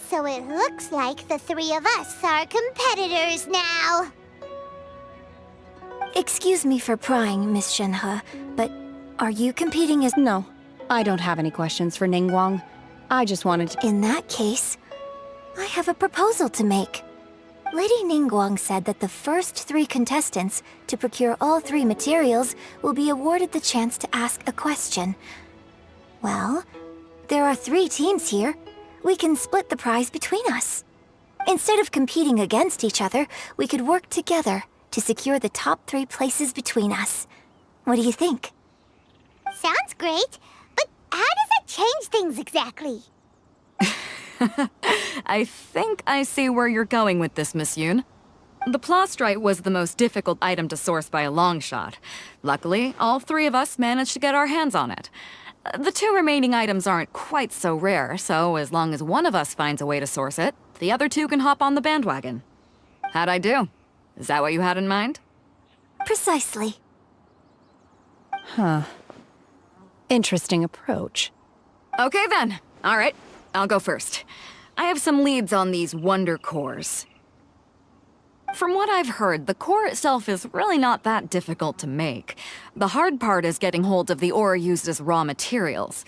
So it looks like the 3 of us are competitors now. Excuse me for prying, Miss Shenhe, but are you competing as... No, I don't have any questions for Ningguang. I just wanted to... In that case, I have a proposal to make. Lady Ningguang said that the first 3 contestants to procure all 3 materials will be awarded the chance to ask a question. Well, there are 3 teams here. We can split the prize between us. Instead of competing against each other, we could work together to secure the top 3 places between us. What do you think? Sounds great, but how does it change things exactly? I think I see where you're going with this, Miss Yun. The plastrite was the most difficult item to source by a long shot. Luckily, all 3 of us managed to get our hands on it. The 2 remaining items aren't quite so rare, so as long as one of us finds a way to source it, the other 2 can hop on the bandwagon. How'd I do? Is that what you had in mind? Precisely. Huh. Interesting approach. Okay then. All right, I'll go first. I have some leads on these wonder cores. From what I've heard, the core itself is really not that difficult to make. The hard part is getting hold of the ore used as raw materials.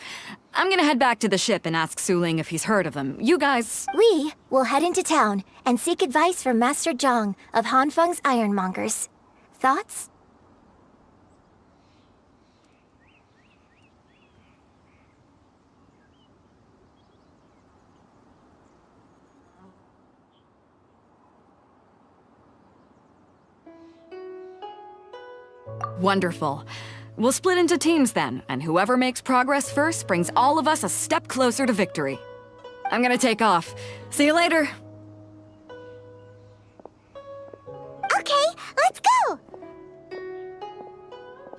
I'm gonna head back to the ship and ask Suling if he's heard of them. You guys... We will head into town and seek advice from Master Zhang of Hanfeng's Ironmongers. Thoughts? Wonderful. We'll split into teams then, and whoever makes progress first brings all of us a step closer to victory. I'm gonna take off. See you later. Okay, let's go!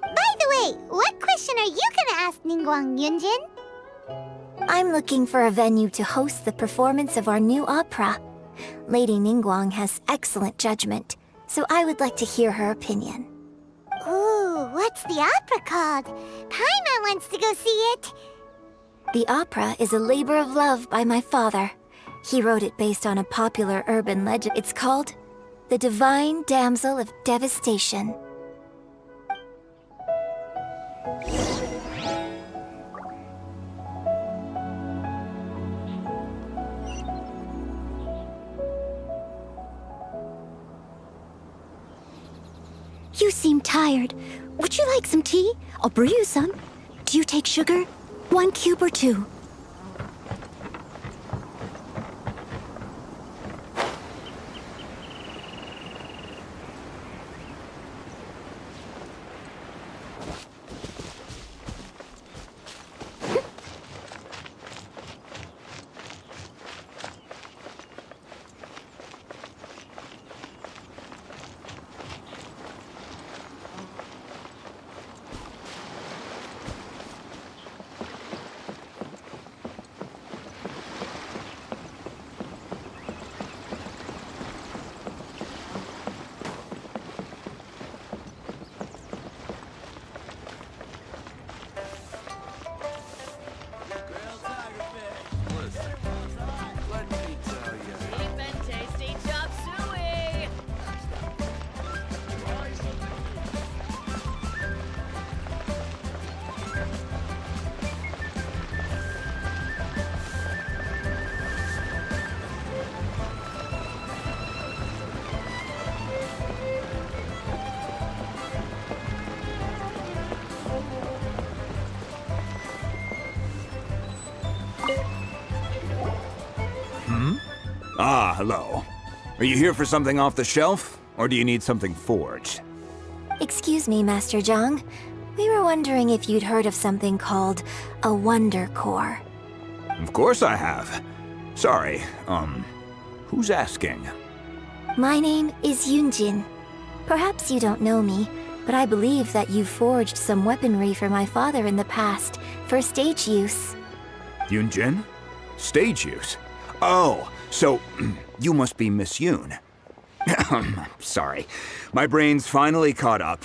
By the way, what question are you gonna ask Ningguang Yunjin? I'm looking for a venue to host the performance of our new opera. Lady Ningguang has excellent judgment, so I would like to hear her opinion. Ooh, what's the opera called? Paimon wants to go see it. The opera is a labor of love by my father. He wrote it based on a popular urban legend. It's called the Divine Damsel of Devastation. You seem tired. Would you like some tea? I'll brew you some. Do you take sugar? 1 cube or 2? Ah, hello. Are you here for something off the shelf, or do you need something forged? Excuse me, Master Zhang. We were wondering if you'd heard of something called a Wonder Core. Of course I have. Sorry, who's asking? My name is Yunjin. Perhaps you don't know me, but I believe that you forged some weaponry for my father in the past, for stage use. Yunjin? Stage use? Oh, so you must be Miss Yoon. Sorry, my brain's finally caught up.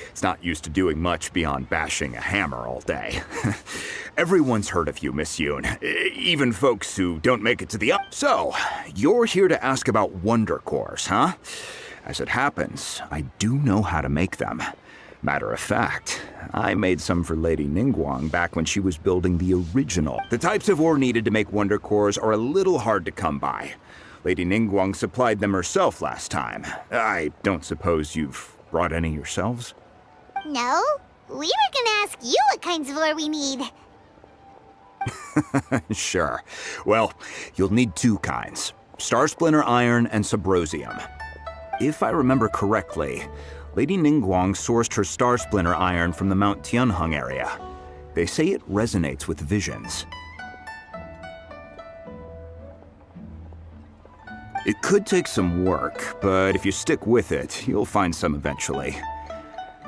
It's not used to doing much beyond bashing a hammer all day. Everyone's heard of you, Miss Yoon, even folks who don't make it to the up. So, you're here to ask about Wonder Cores, huh? As it happens, I do know how to make them. Matter of fact, I made some for Lady Ningguang back when she was building the original. The types of ore needed to make Wonder Cores are a little hard to come by. Lady Ningguang supplied them herself last time. I don't suppose you've brought any yourselves? No, we were gonna ask you what kinds of ore we need. Sure. Well, you'll need 2 kinds. Star Splinter Iron and Subrosium. If I remember correctly, Lady Ningguang sourced her Star Splinter Iron from the Mount Tianheng area. They say it resonates with visions. It could take some work, but if you stick with it, you'll find some eventually.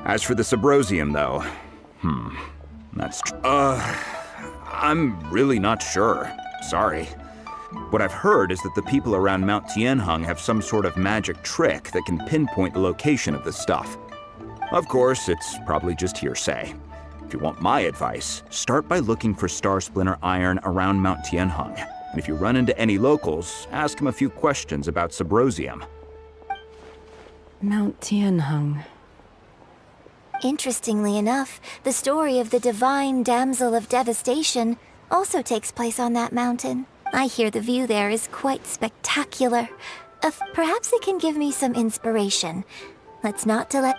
As for the Subrosium, though, that's I'm really not sure. Sorry. What I've heard is that the people around Mount Tianheng have some sort of magic trick that can pinpoint the location of the stuff. Of course, it's probably just hearsay. If you want my advice, start by looking for Star Splinter Iron around Mount Tianheng. And if you run into any locals, ask them a few questions about Subrosium. Mount Tianheng. Interestingly enough, the story of the Divine Damsel of Devastation also takes place on that mountain. I hear the view there is quite spectacular. Perhaps it can give me some inspiration. Let's not delay.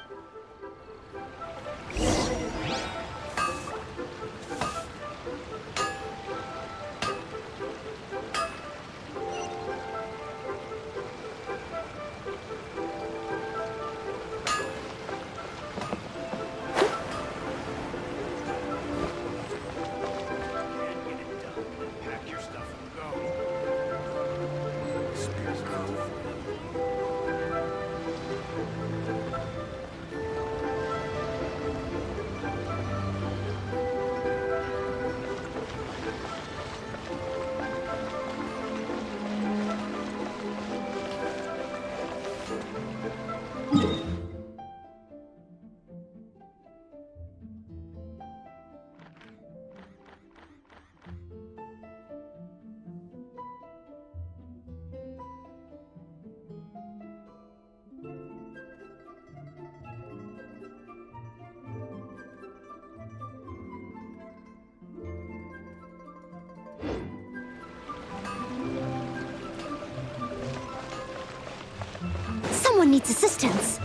its assistance.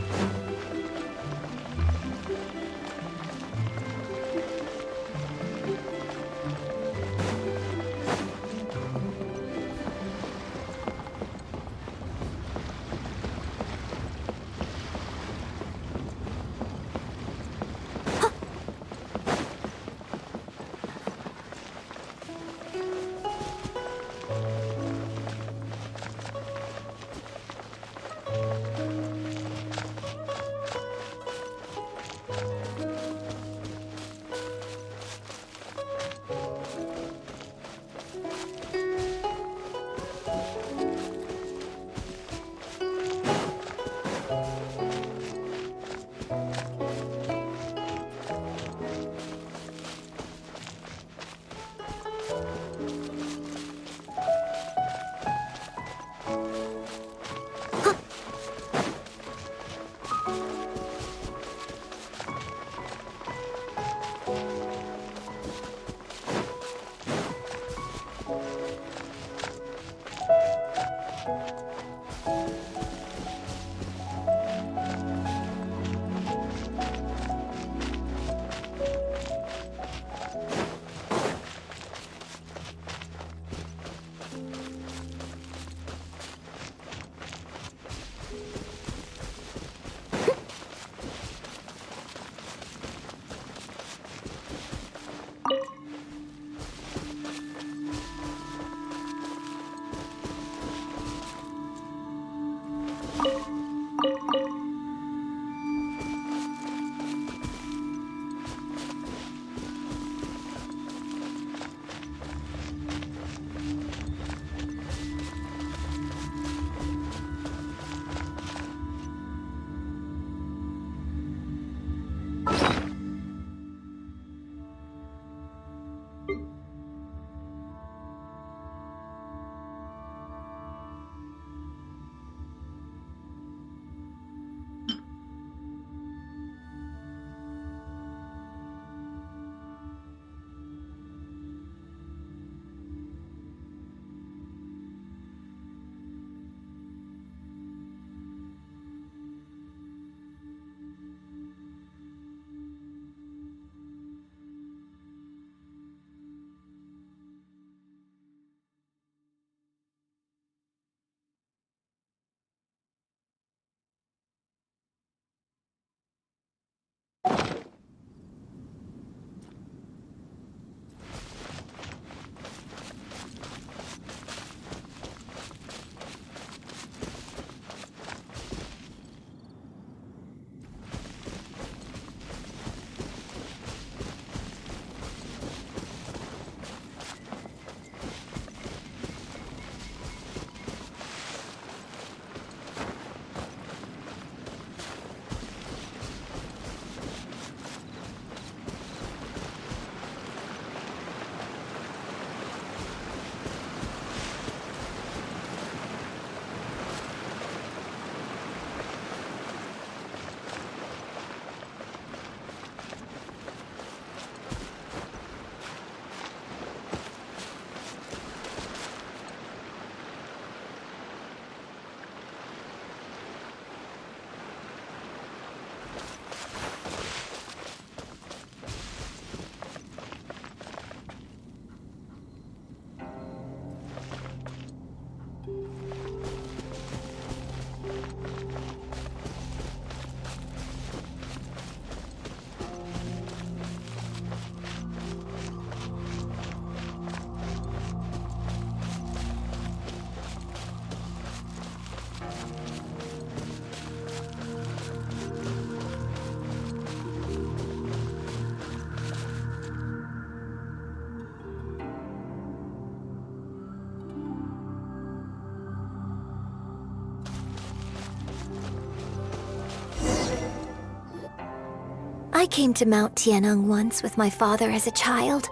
I came to Mount Tianeng once with my father as a child.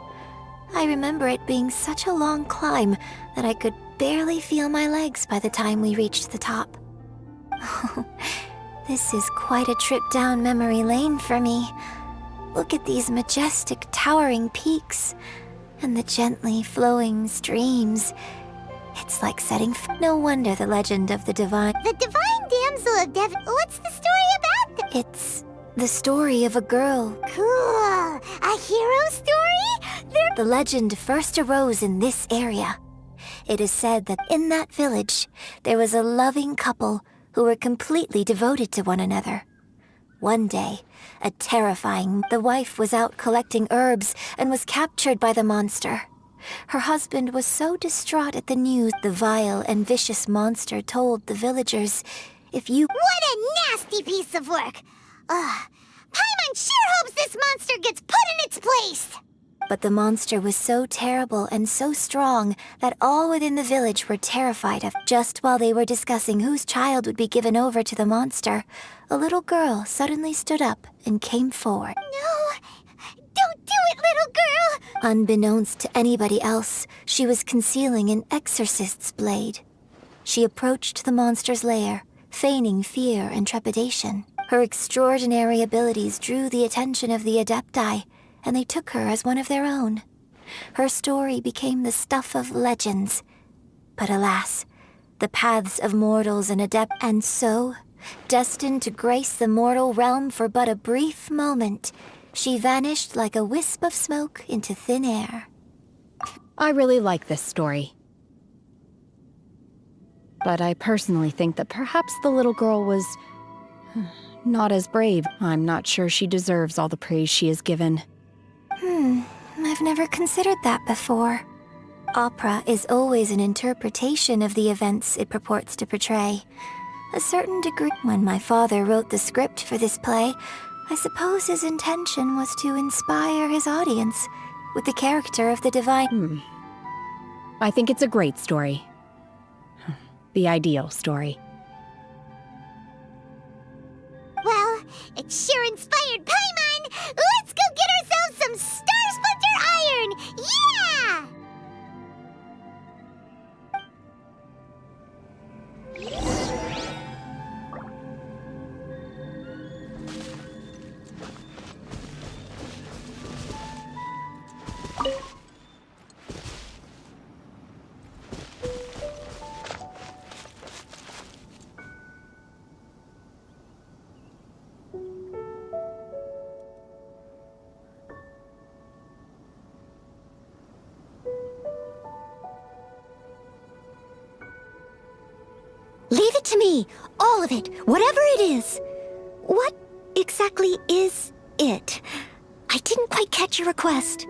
I remember it being such a long climb that I could barely feel my legs by the time we reached the top. This is quite a trip down memory lane for me. Look at these majestic, towering peaks, and the gently flowing streams. It's like setting No wonder the legend of the divine... The divine damsel of Devon. What's the story about? It's the story of a girl. Cool. A hero story? The legend first arose in this area. It is said that in that village, there was a loving couple who were completely devoted to one another. One day, the wife was out collecting herbs and was captured by the monster. Her husband was so distraught at the news. The vile and vicious monster told the villagers, What a nasty piece of work! Paimon sure hopes this monster gets put in its place! But the monster was so terrible and so strong that all within the village were terrified of. Just while they were discussing whose child would be given over to the monster, a little girl suddenly stood up and came forward. No! Don't do it, little girl! Unbeknownst to anybody else, she was concealing an exorcist's blade. She approached the monster's lair, feigning fear and trepidation. Her extraordinary abilities drew the attention of the Adepti, and they took her as one of their own. Her story became the stuff of legends. But alas, the paths of mortals and and so, destined to grace the mortal realm for but a brief moment, she vanished like a wisp of smoke into thin air. I really like this story. But I personally think that perhaps the little girl was not as brave. I'm not sure she deserves all the praise she is given. I've never considered that before. Opera is always an interpretation of the events it purports to portray. A certain degree. When my father wrote the script for this play, I suppose his intention was to inspire his audience with the character of the divine. I think it's a great story. The ideal story. Well, it sure inspired Paimon! Let's go get ourselves some Star Splinter Iron! Yeah! Leave it to me. All of it. Whatever it is. What exactly is it? I didn't quite catch your request.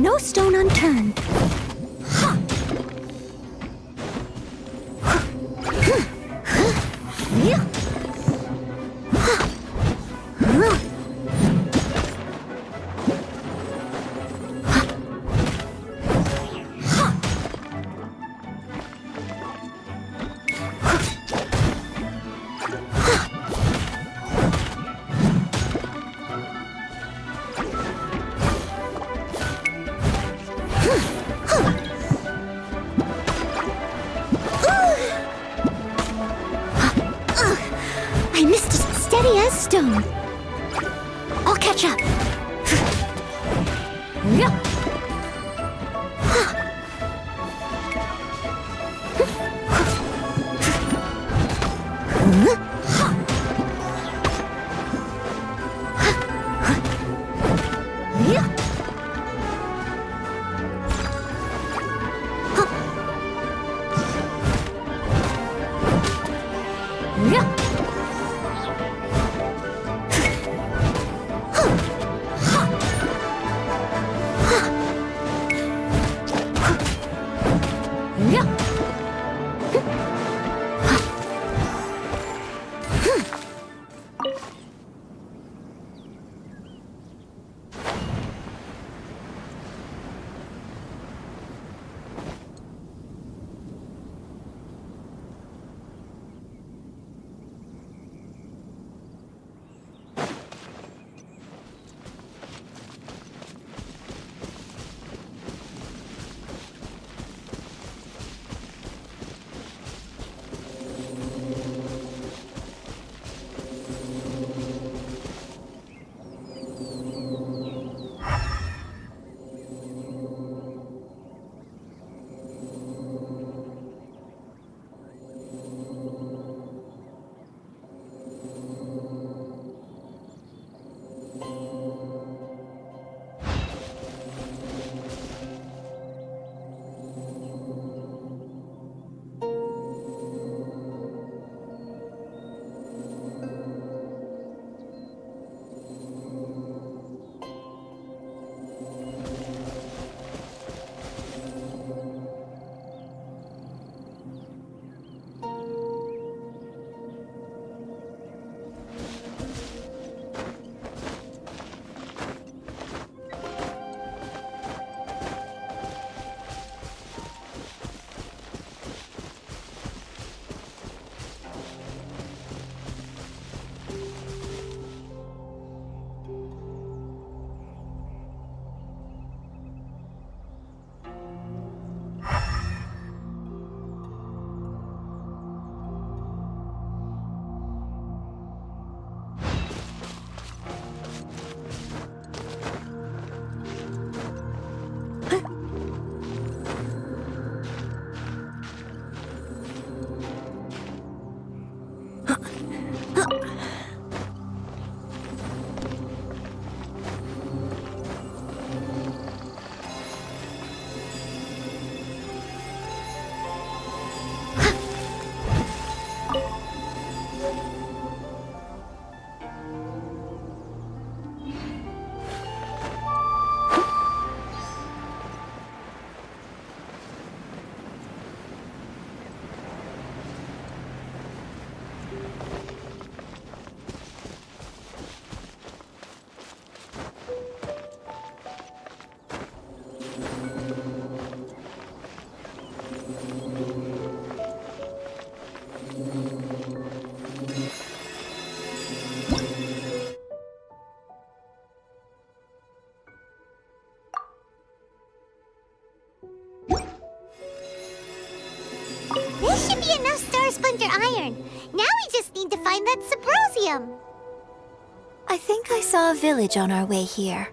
no stone unturned. I missed it, steady as stone. I'll catch up. This should be enough Star Splinter iron. Now we just need to find that Subrosium. I think I saw a village on our way here.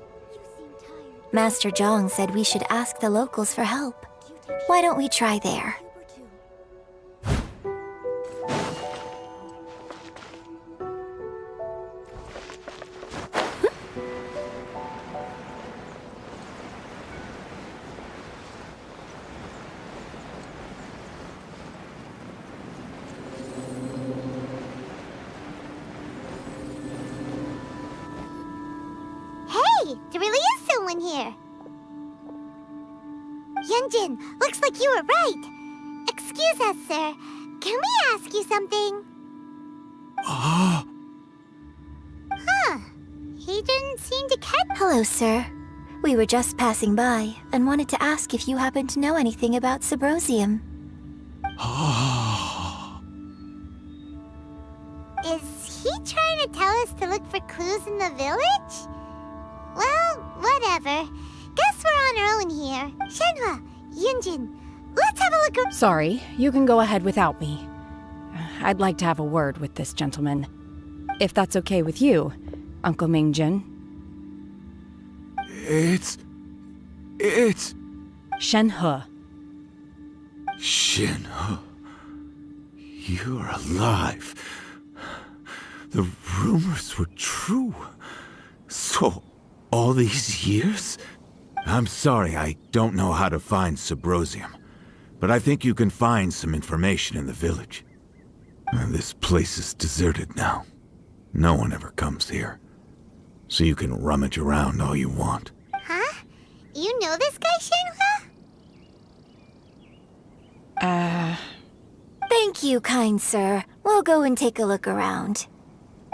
Master Zhang said we should ask the locals for help. Why don't we try there? Hey, there really is someone here. Yunjin, looks like you were right. Excuse us, sir. Can we ask you something? Huh. He didn't seem to catch... Hello, sir. We were just passing by and wanted to ask if you happen to know anything about Subrosium. Is he trying to tell us to look for clues in the village? Well, whatever. Guess we're on our own here. Shenhua, Yunjin, let's have a look around. Sorry, you can go ahead without me. I'd like to have a word with this gentleman. If that's okay with you, Uncle Mingjin. It's... Shenhe. Shenhe. You're alive. The rumors were true. So, all these years? I'm sorry, I don't know how to find Subrosium, but I think you can find some information in the village. This place is deserted now. No one ever comes here. So you can rummage around all you want. Huh? You know this guy, Shenhua? Thank you, kind sir. We'll go and take a look around.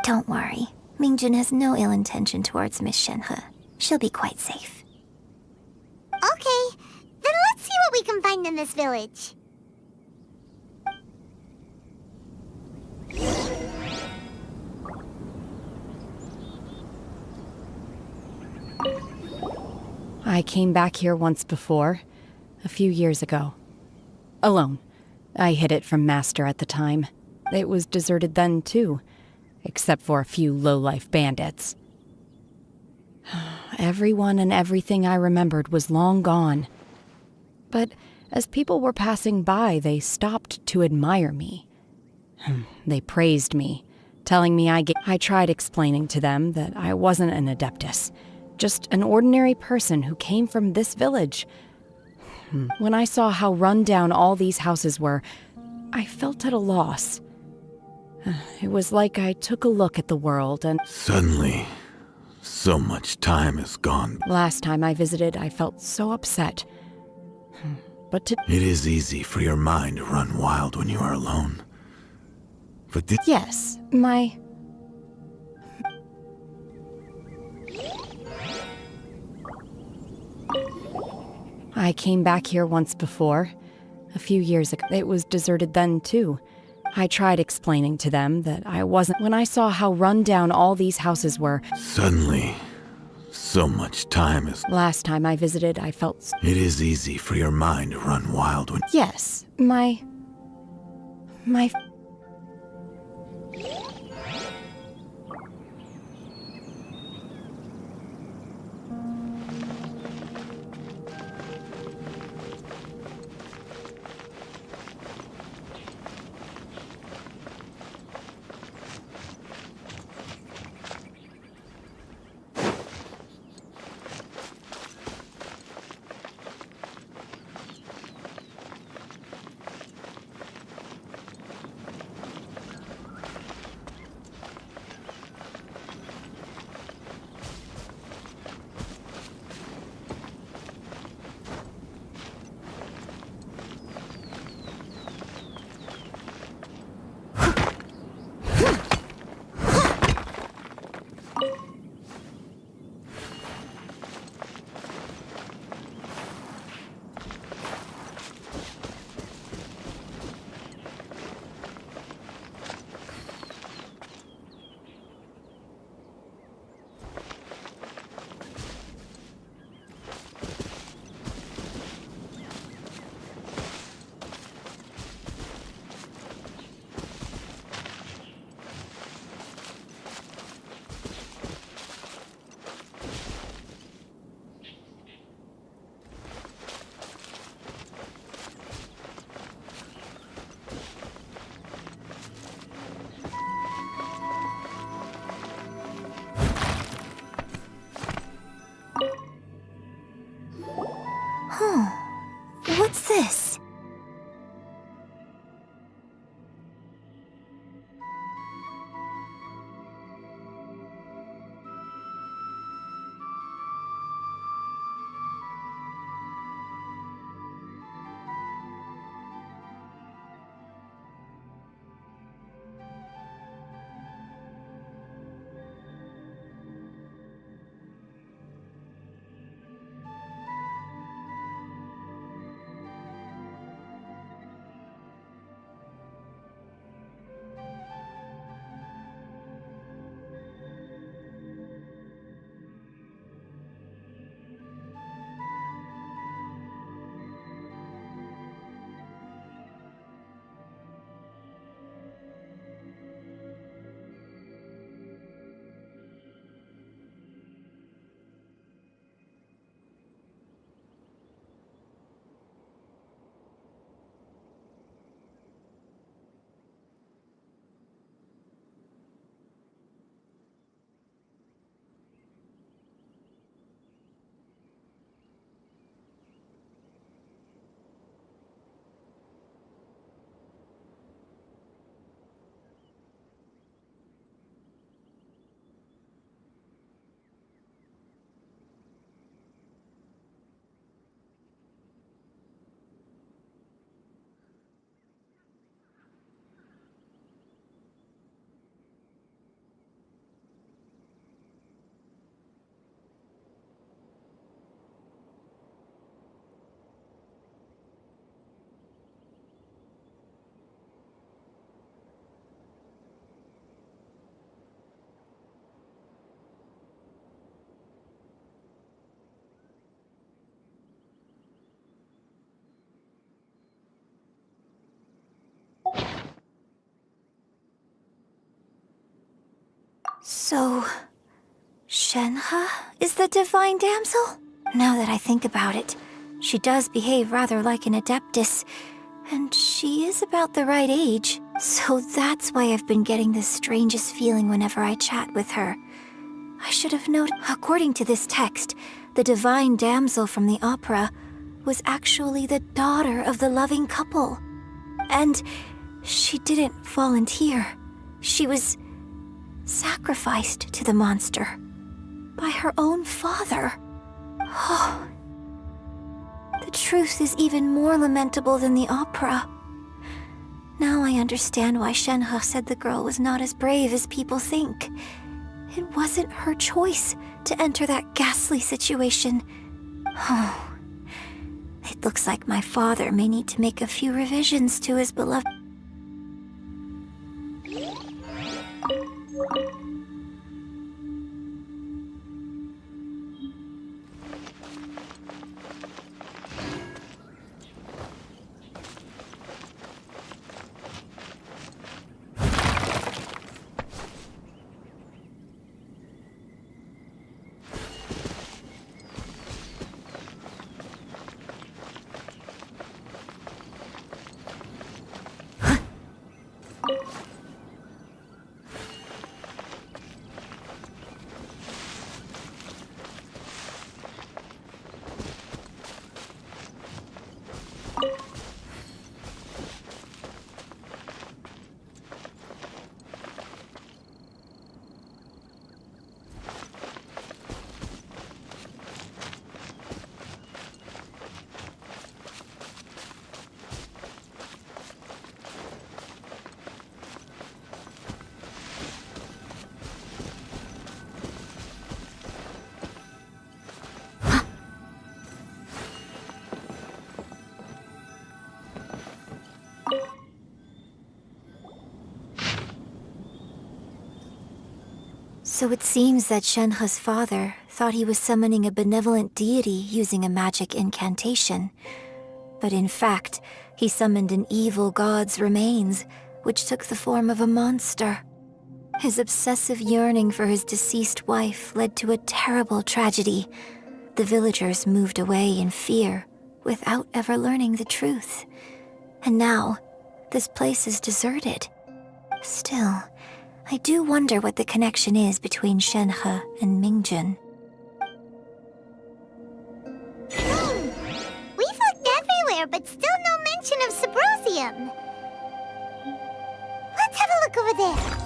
Don't worry. Mingjin has no ill intention towards Miss Shenhe. She'll be quite safe. Okay, then let's see what we can find in this village. I came back here once before, a few years ago. Alone. I hid it from Master at the time. It was deserted then, too, except for a few low-life bandits. Everyone and everything I remembered was long gone. But as people were passing by, they stopped to admire me. They praised me, telling me I tried explaining to them that I wasn't an Adeptus, just an ordinary person who came from this village. When I saw how run down all these houses were, I felt at a loss. It was like I took a look at the world and... Suddenly, so much time has gone. Last time I visited, I felt so upset. But It is easy for your mind to run wild when you are alone. But this... Yes, I came back here once before, a few years ago. It was deserted then, too. I tried explaining to them that I wasn't... When I saw how run down all these houses were... Suddenly, so much time has... Last time I visited, I felt... It is easy for your mind to run wild when... Yes, So, Shenhe is the divine damsel? Now that I think about it, she does behave rather like an adeptus, and she is about the right age. So that's why I've been getting the strangest feeling whenever I chat with her. I should have noted. According to this text, the divine damsel from the opera was actually the daughter of the loving couple. And she didn't volunteer. She was sacrificed to the monster by her own father. Oh, the truth is even more lamentable than the opera. Now I understand why Shenhe said the girl was not as brave as people think. It wasn't her choice to enter that ghastly situation. Oh, it looks like my father may need to make a few revisions to his beloved... So it seems that Shenhe's father thought he was summoning a benevolent deity using a magic incantation. But in fact, he summoned an evil god's remains, which took the form of a monster. His obsessive yearning for his deceased wife led to a terrible tragedy. The villagers moved away in fear, without ever learning the truth. And now, this place is deserted. Still, I do wonder what the connection is between Shenhe and Mingjun. We've looked everywhere, but still no mention of Sabrosium. Let's have a look over there.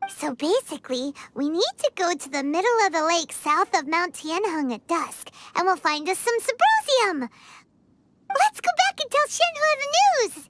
So basically, we need to go to the middle of the lake south of Mount Tianheng at dusk, and we'll find us some Sabrosium! Let's go back and tell Shenhe the news!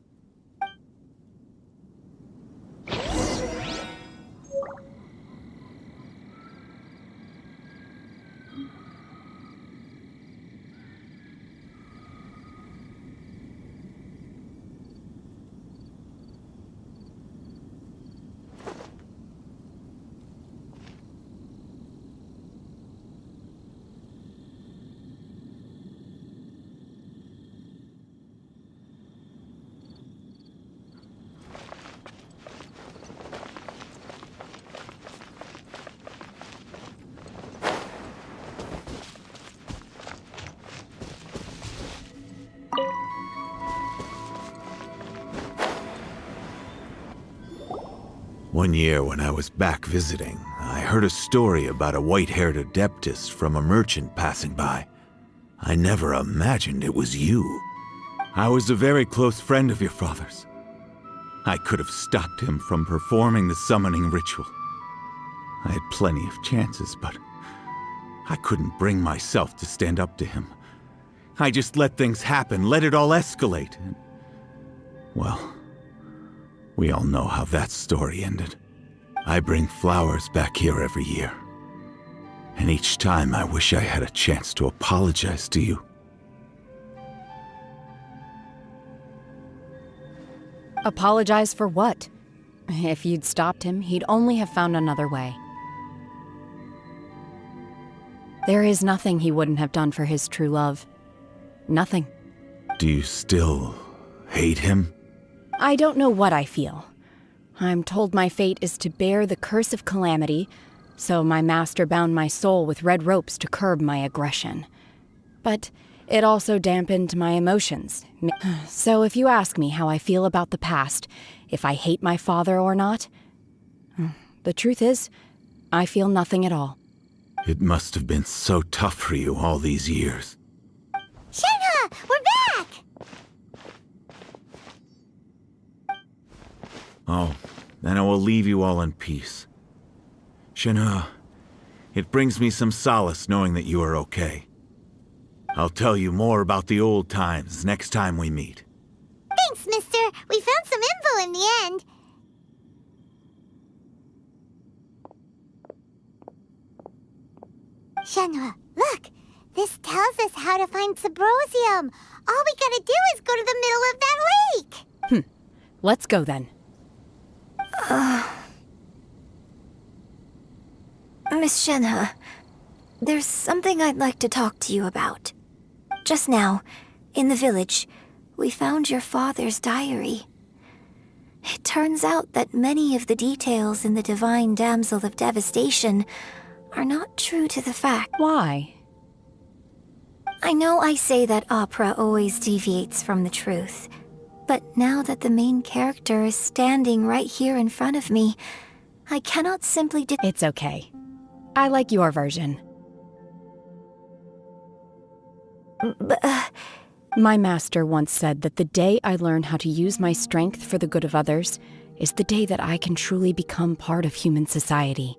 One year when I was back visiting, I heard a story about a white-haired adeptus from a merchant passing by. I never imagined it was you. I was a very close friend of your father's. I could have stopped him from performing the summoning ritual. I had plenty of chances, but I couldn't bring myself to stand up to him. I just let things happen, let it all escalate. And, well, we all know how that story ended. I bring flowers back here every year. And each time I wish I had a chance to apologize to you. Apologize for what? If you'd stopped him, he'd only have found another way. There is nothing he wouldn't have done for his true love. Nothing. Do you still hate him? I don't know what I feel. I'm told my fate is to bear the curse of calamity, so my master bound my soul with red ropes to curb my aggression. But it also dampened my emotions. So if you ask me how I feel about the past, if I hate my father or not, the truth is, I feel nothing at all. It must have been so tough for you all these years. Shenhe, we're back! Oh, then I will leave you all in peace. Shenhe, it brings me some solace knowing that you are okay. I'll tell you more about the old times next time we meet. Thanks, mister. We found some info in the end. Shenhe, look! This tells us how to find Subrosium. All we gotta do is go to the middle of that lake! Let's go then. Miss Shenhe, there's something I'd like to talk to you about. Just now, in the village, we found your father's diary. It turns out that many of the details in the Divine Damsel of Devastation are not true to the fact. Why? I know I say that opera always deviates from the truth, but now that the main character is standing right here in front of me, I cannot simply It's okay. I like your version. My master once said that the day I learn how to use my strength for the good of others is the day that I can truly become part of human society.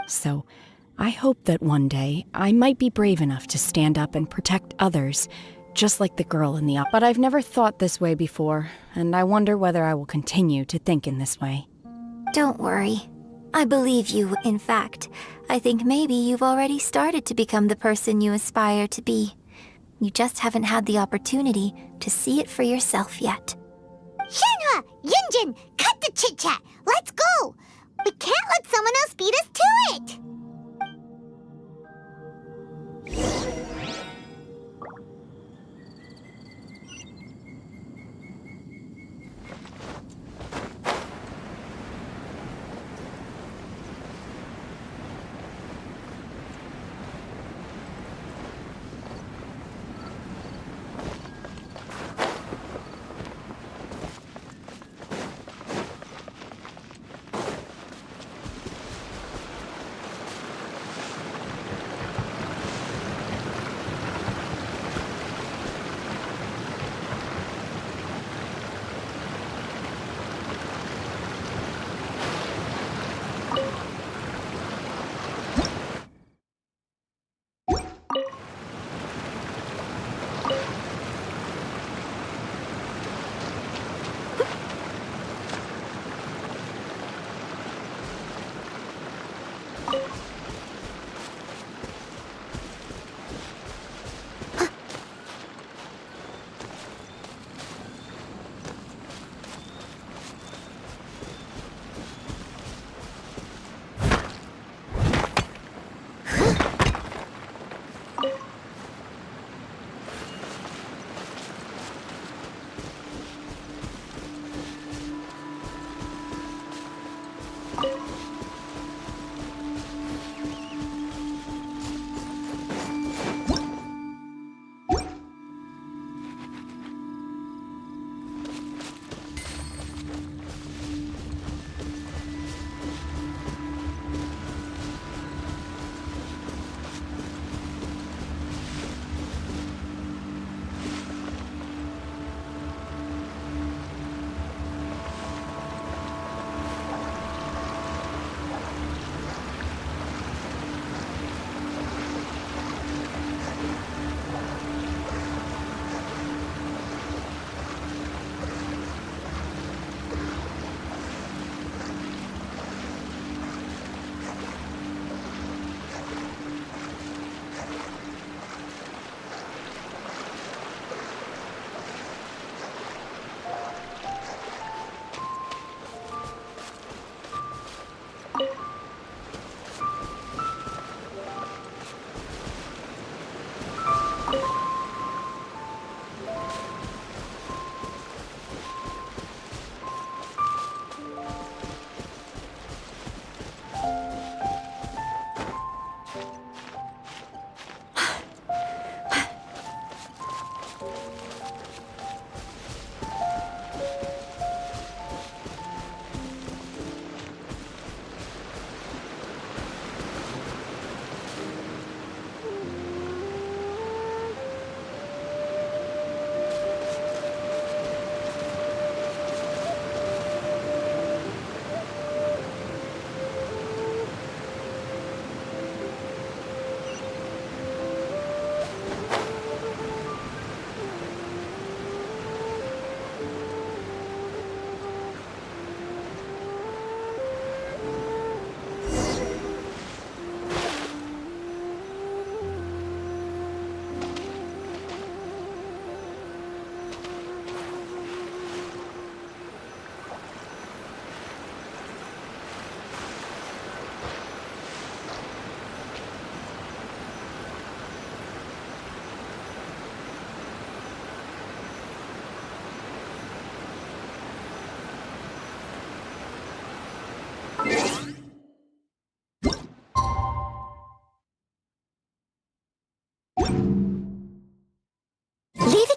So, I hope that one day I might be brave enough to stand up and protect others, just like the girl in the opera. But I've never thought this way before, and I wonder whether I will continue to think in this way. Don't worry. I believe you. In fact, I think maybe you've already started to become the person you aspire to be. You just haven't had the opportunity to see it for yourself yet. Shenhe! Yunjin! Cut the chit-chat! Let's go! We can't let someone else beat us to it!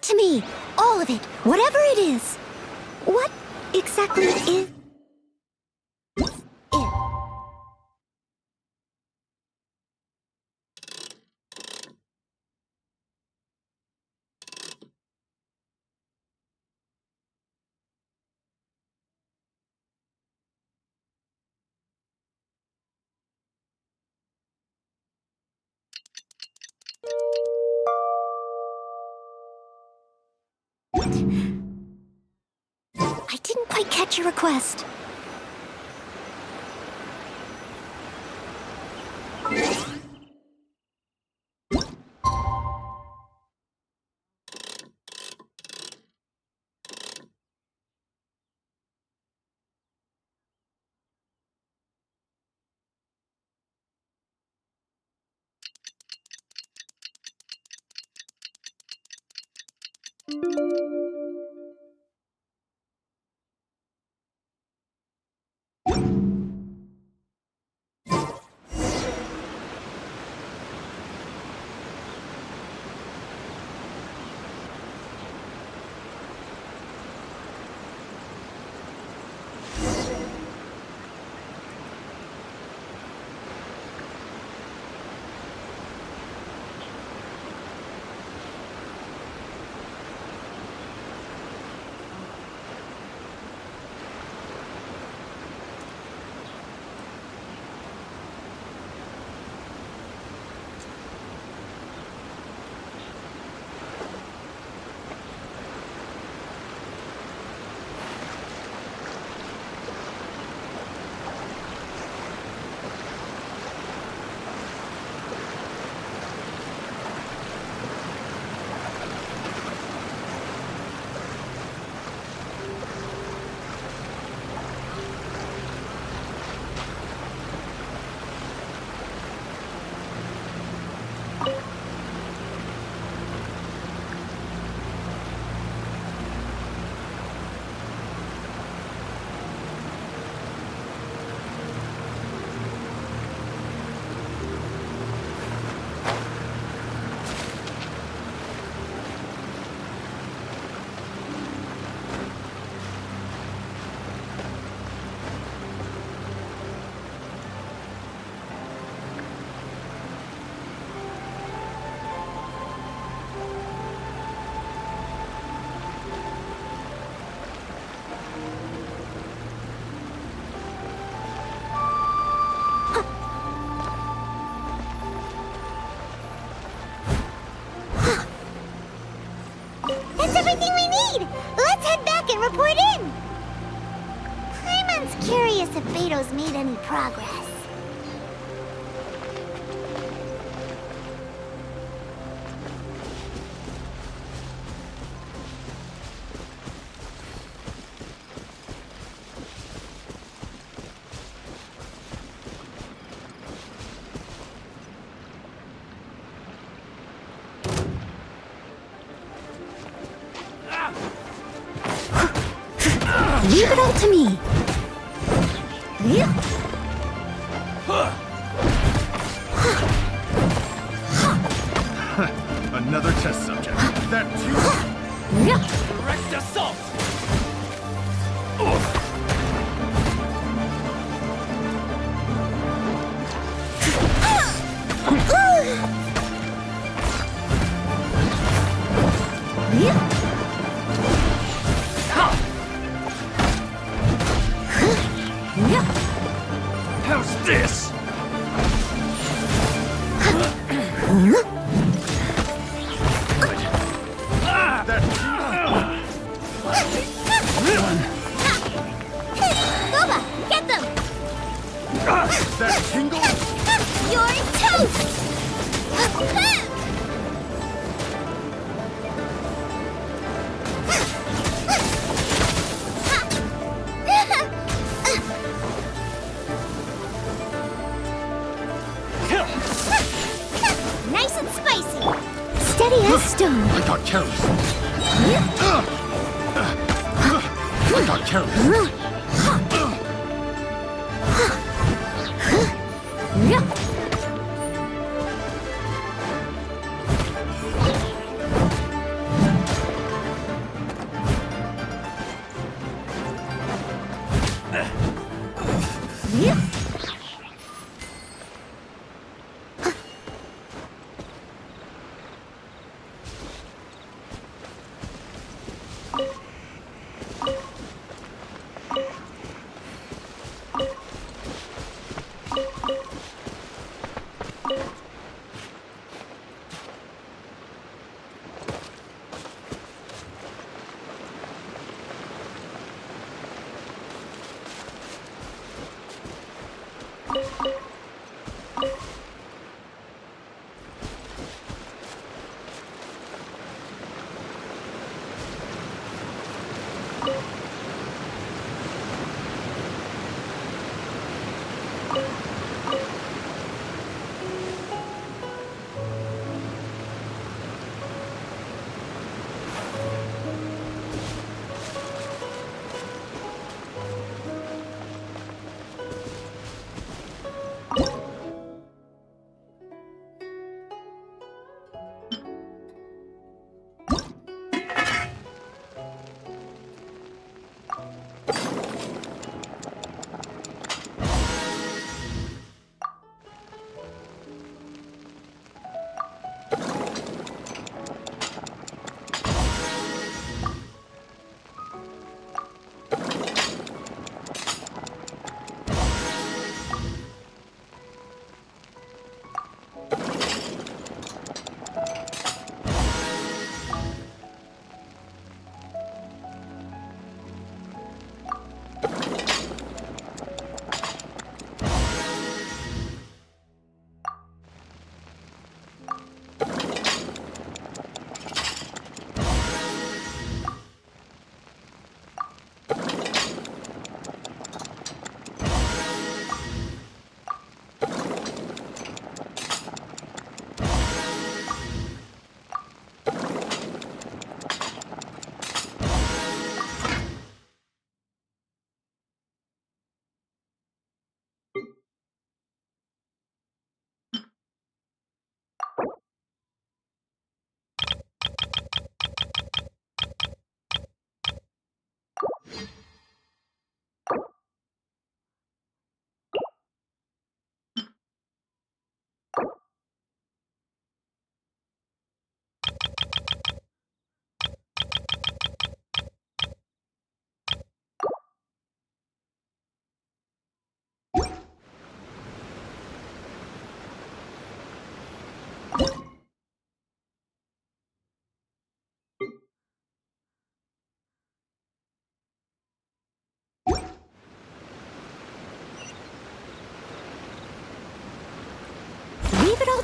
to me! All of it, whatever it is! What exactly is it? I didn't quite catch your request. That's everything we need! Let's head back and report in! Paimon's curious if Beto's made any progress. Leave it all to me! Another test subject. That too. Direct assault! How's this? Boba, get them! That tingle? You're toast! Nice and spicy! Steady as stone. I got careless. I got careless.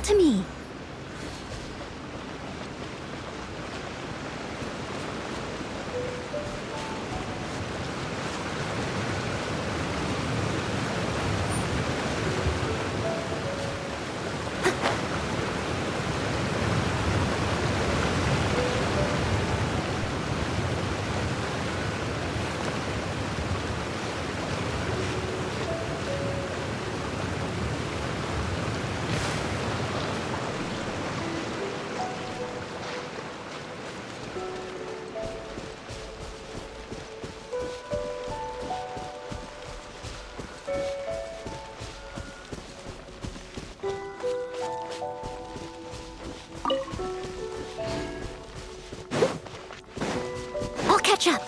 to me. I'll catch up.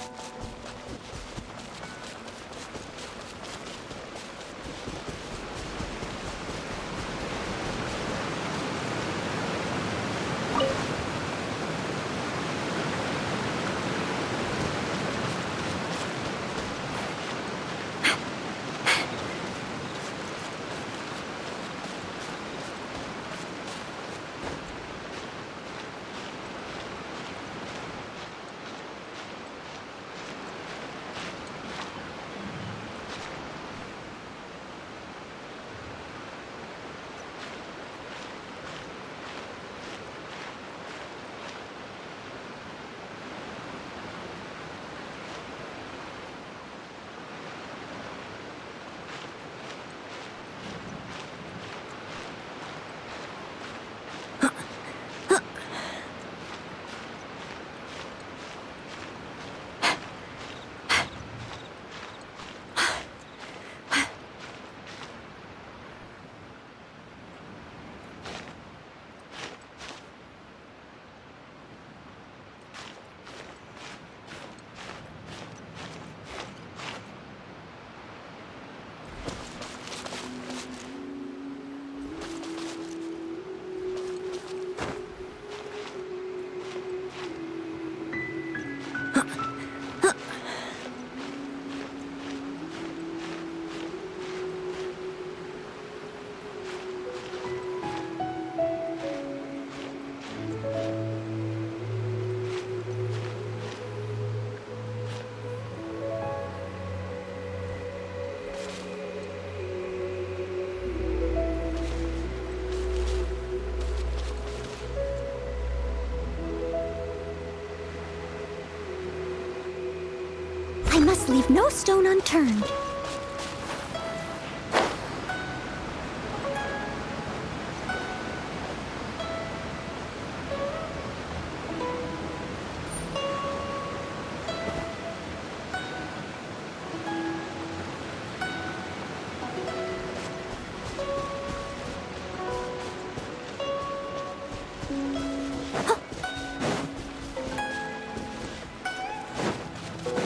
I must leave no stone unturned.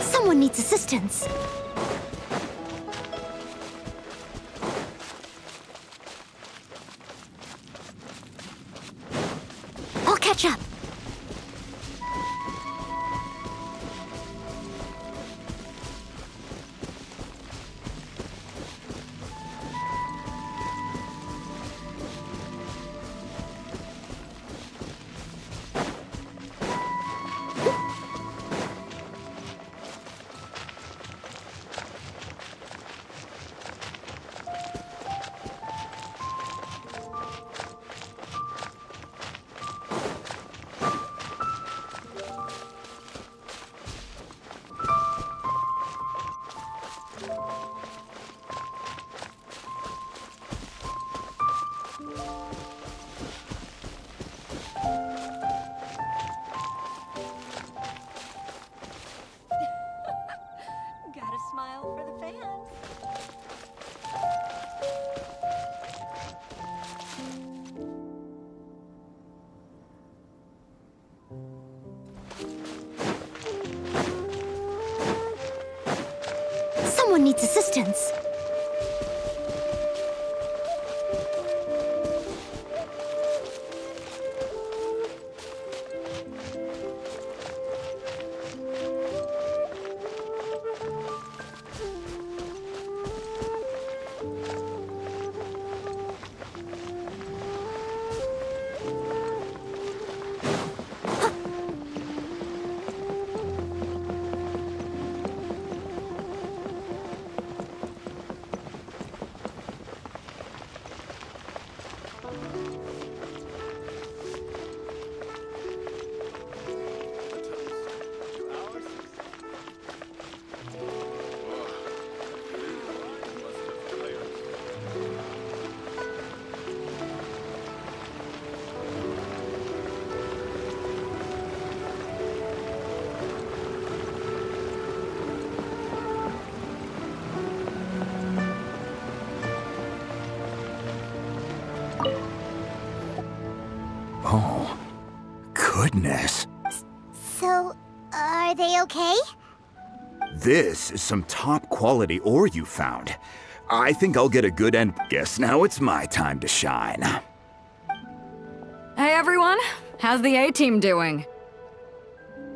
Someone needs assistance. I'll catch up. Gotta smile for the fans. Someone needs assistance. goodness. So, are they okay? This is some top quality ore you found. I think I'll get a good end. Guess now it's my time to shine. Hey everyone, how's the A-team doing?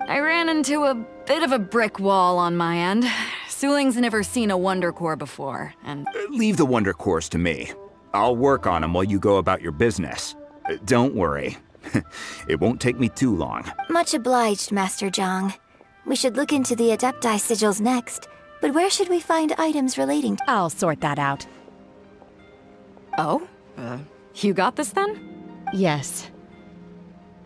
I ran into a bit of a brick wall on my end. Suling's never seen a Wonder Core before, and... Leave the Wonder Cores to me. I'll work on them while you go about your business. Don't worry. It won't take me too long. Much obliged, Master Zhang. We should look into the Adepti sigils next, but where should we find items relating to... I'll sort that out. Oh? You got this then? Yes.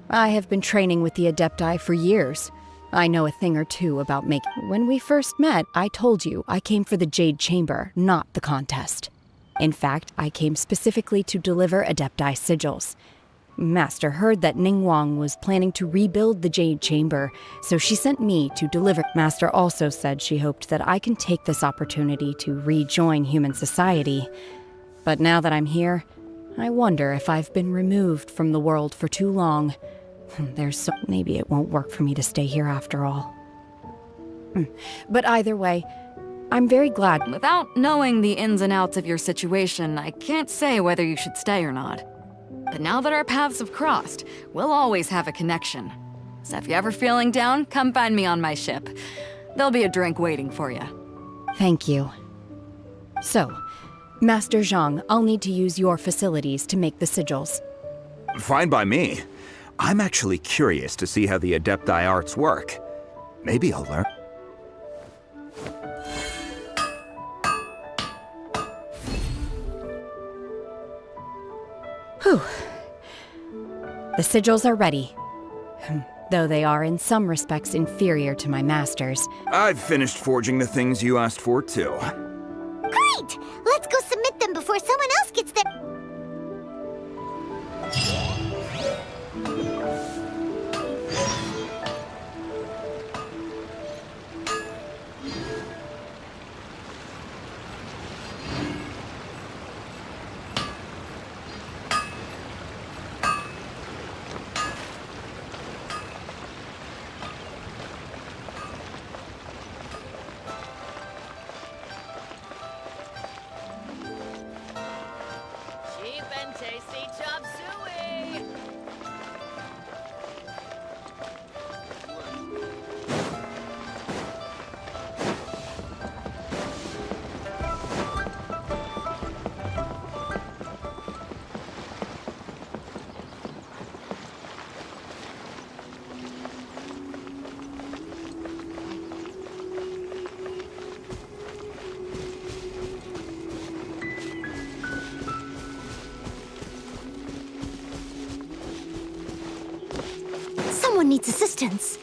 I have been training with the Adepti for years. I know a thing or two about making... When we first met, I told you I came for the Jade Chamber, not the contest. In fact, I came specifically to deliver Adepti sigils. Master heard that Ningguang was planning to rebuild the Jade Chamber, so she sent me to deliver. Master also said she hoped that I can take this opportunity to rejoin human society. But now that I'm here, I wonder if I've been removed from the world for too long. Maybe it won't work for me to stay here after all. But either way, I'm very glad. Without knowing the ins and outs of your situation, I can't say whether you should stay or not. But now that our paths have crossed, we'll always have a connection. So if you're ever feeling down, come find me on my ship. There'll be a drink waiting for you. Thank you. So, Master Zhang, I'll need to use your facilities to make the sigils. Fine by me. I'm actually curious to see how the Adepti arts work. Maybe I'll learn. Whew. The sigils are ready. Though they are in some respects inferior to my master's. I've finished forging the things you asked for, too. Great! Let's go submit them before someone else gets there. Cheap and tasty chop suey! Someone needs assistance.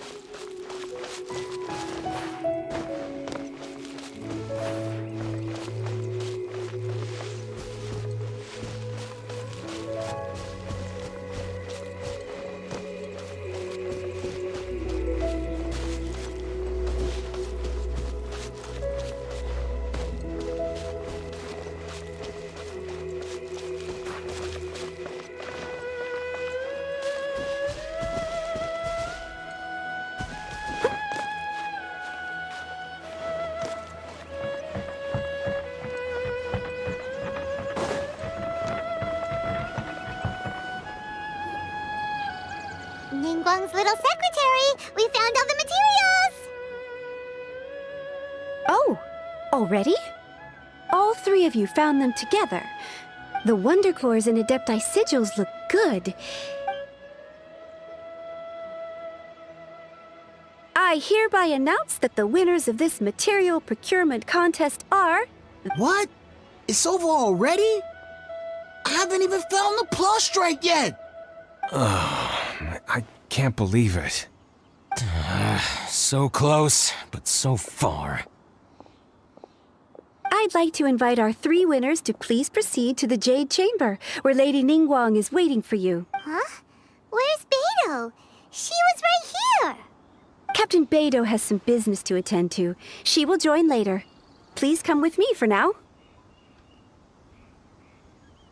Ningguang's little secretary! We found all the materials! Oh, already? All three of you found them together. The Wonder Cores and Adepti sigils look good. I hereby announce that the winners of this material procurement contest are... What? It's over already? I haven't even found the plustrate yet! I can't believe it. So close, but so far. I'd like to invite our three winners to please proceed to the Jade Chamber, where Lady Ningguang is waiting for you. Huh? Where's Beidou? She was right here! Captain Beidou has some business to attend to. She will join later. Please come with me for now.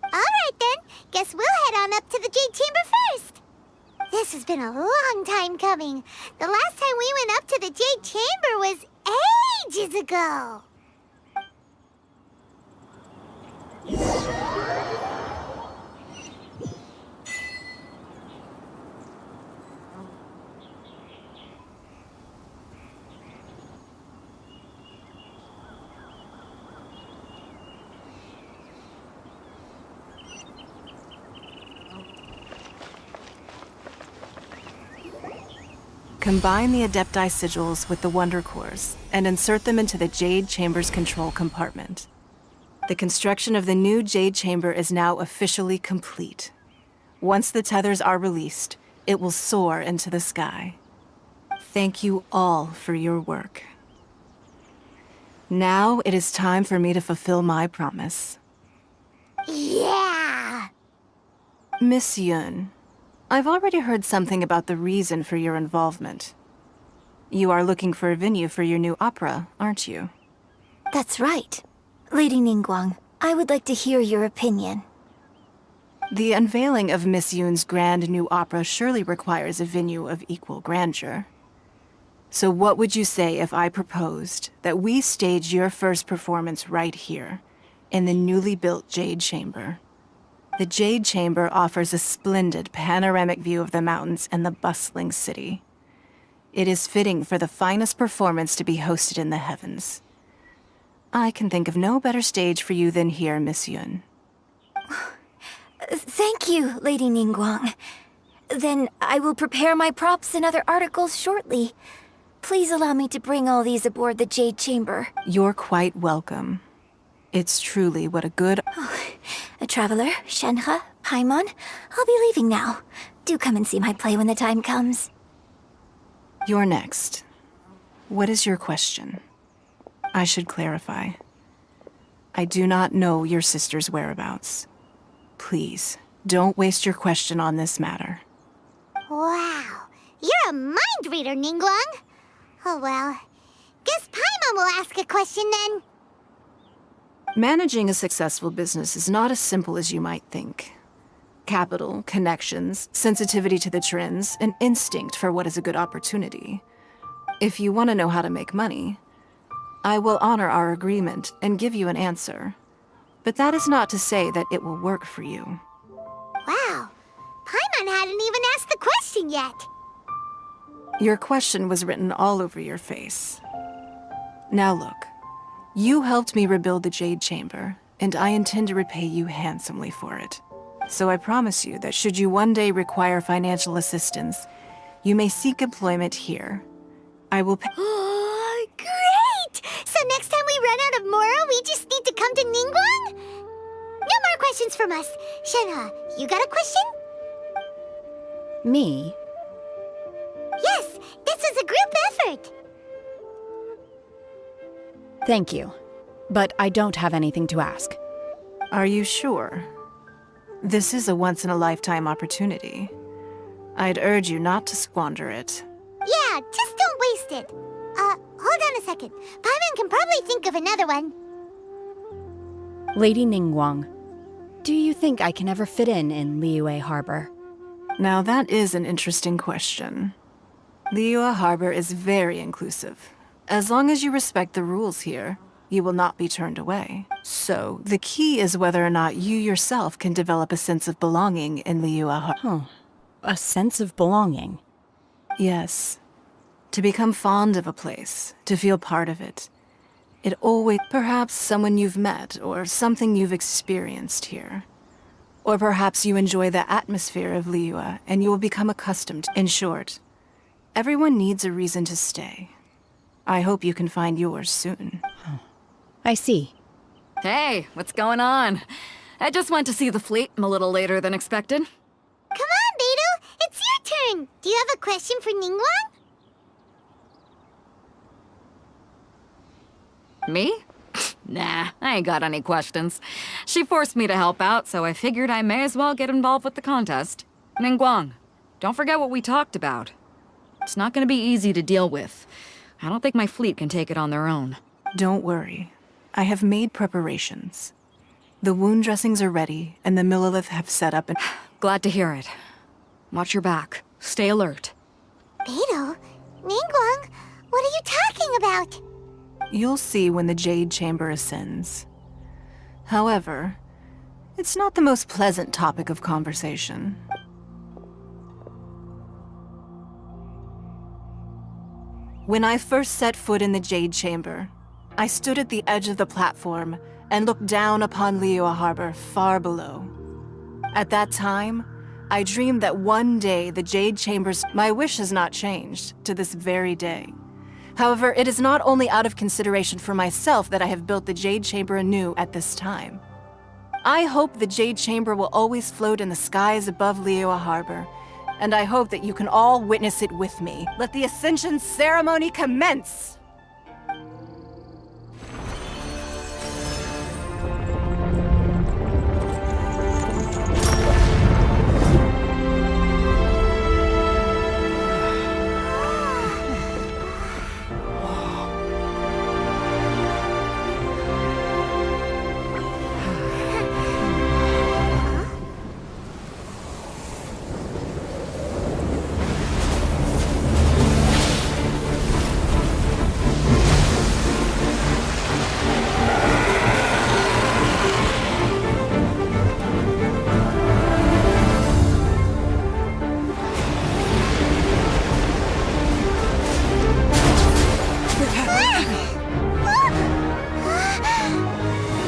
Alright then, guess we'll head on up to the Jade Chamber first. This has been a long time coming. The last time we went up to the Jade Chamber was ages ago. Combine the Adepti sigils with the Wonder Cores and insert them into the Jade Chamber's control compartment. The construction of the new Jade Chamber is now officially complete. Once the tethers are released, it will soar into the sky. Thank you all for your work. Now it is time for me to fulfill my promise. Yeah! Miss Yun, I've already heard something about the reason for your involvement. You are looking for a venue for your new opera, aren't you? That's right. Lady Ningguang, I would like to hear your opinion. The unveiling of Miss Yun's grand new opera surely requires a venue of equal grandeur. So what would you say if I proposed that we stage your first performance right here, in the newly built Jade Chamber? The Jade Chamber offers a splendid panoramic view of the mountains and the bustling city. It is fitting for the finest performance to be hosted in the heavens. I can think of no better stage for you than here, Miss Yun. Thank you, Lady Ningguang. Then I will prepare my props and other articles shortly. Please allow me to bring all these aboard the Jade Chamber. You're quite welcome. It's truly what a good... A traveler, Shenhe, Paimon, I'll be leaving now. Do come and see my play when the time comes. You're next. What is your question? I should clarify. I do not know your sister's whereabouts. Please, don't waste your question on this matter. Wow, you're a mind reader, Ningguang. Oh well, guess Paimon will ask a question then. Managing a successful business is not as simple as you might think. Capital, connections, sensitivity to the trends, an instinct for what is a good opportunity. If you want to know how to make money, I will honor our agreement and give you an answer. But that is not to say that it will work for you. Wow, Paimon hadn't even asked the question yet. Your question was written all over your face. Now look. You helped me rebuild the Jade Chamber, and I intend to repay you handsomely for it. So I promise you that should you one day require financial assistance, you may seek employment here. I will pay— Oh, great! So next time we run out of Mora, we just need to come to Ningguang? No more questions from us. Shenhe, you got a question? Me? Yes, this is a group effort. Thank you. But I don't have anything to ask. Are you sure? This is a once-in-a-lifetime opportunity. I'd urge you not to squander it. Yeah, just don't waste it. Hold on a second. Paimon can probably think of another one. Lady Ningguang, do you think I can ever fit in Liyue Harbor? Now that is an interesting question. Liyue Harbor is very inclusive. As long as you respect the rules here, you will not be turned away. So, the key is whether or not you yourself can develop a sense of belonging in Liyue Harbor. Oh, a sense of belonging. Yes. To become fond of a place, to feel part of it. It always... Perhaps someone you've met, or something you've experienced here. Or perhaps you enjoy the atmosphere of Liyue, and you will become accustomed. In short, everyone needs a reason to stay. I hope you can find yours soon. I see. Hey, what's going on? I just went to see the fleet. I'm a little later than expected. Come on, Beidou. It's your turn. Do you have a question for Ningguang? Me? Nah, I ain't got any questions. She forced me to help out, so I figured I may as well get involved with the contest. Ningguang, don't forget what we talked about. It's not gonna be easy to deal with. I don't think my fleet can take it on their own. Don't worry. I have made preparations. The wound dressings are ready, and the Millilith have set up and... Glad to hear it. Watch your back. Stay alert. Beidou? Ningguang? What are you talking about? You'll see when the Jade Chamber ascends. However, it's not the most pleasant topic of conversation. When I first set foot in the Jade Chamber, I stood at the edge of the platform and looked down upon Liyue Harbor far below. At that time, I dreamed that one day the Jade Chambers... My wish has not changed to this very day. However, it is not only out of consideration for myself that I have built the Jade Chamber anew at this time. I hope the Jade Chamber will always float in the skies above Liyue Harbor, and I hope that you can all witness it with me. Let the Ascension ceremony commence!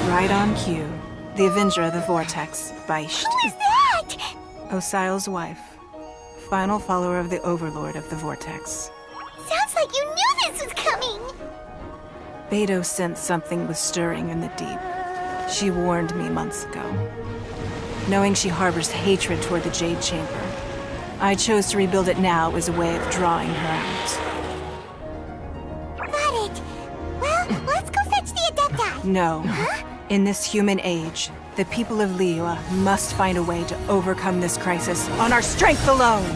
Right on cue. The Avenger of the Vortex, Baish. Who is that? Osial's wife. Final follower of the Overlord of the Vortex. Sounds like you knew this was coming! Beidou sensed something was stirring in the deep. She warned me months ago. Knowing she harbors hatred toward the Jade Chamber, I chose to rebuild it now as a way of drawing her out. Got it. Well, let's go fetch the Adepti. No. In this human age, the people of Liyue must find a way to overcome this crisis on our strength alone!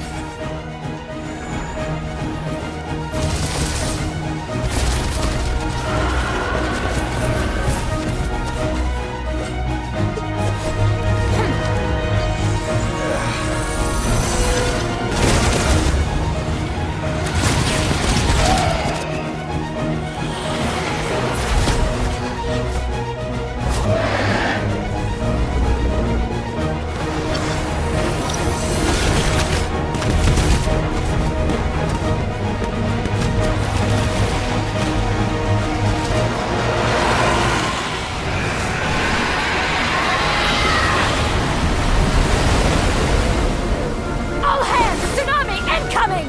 All hands! Tsunami incoming!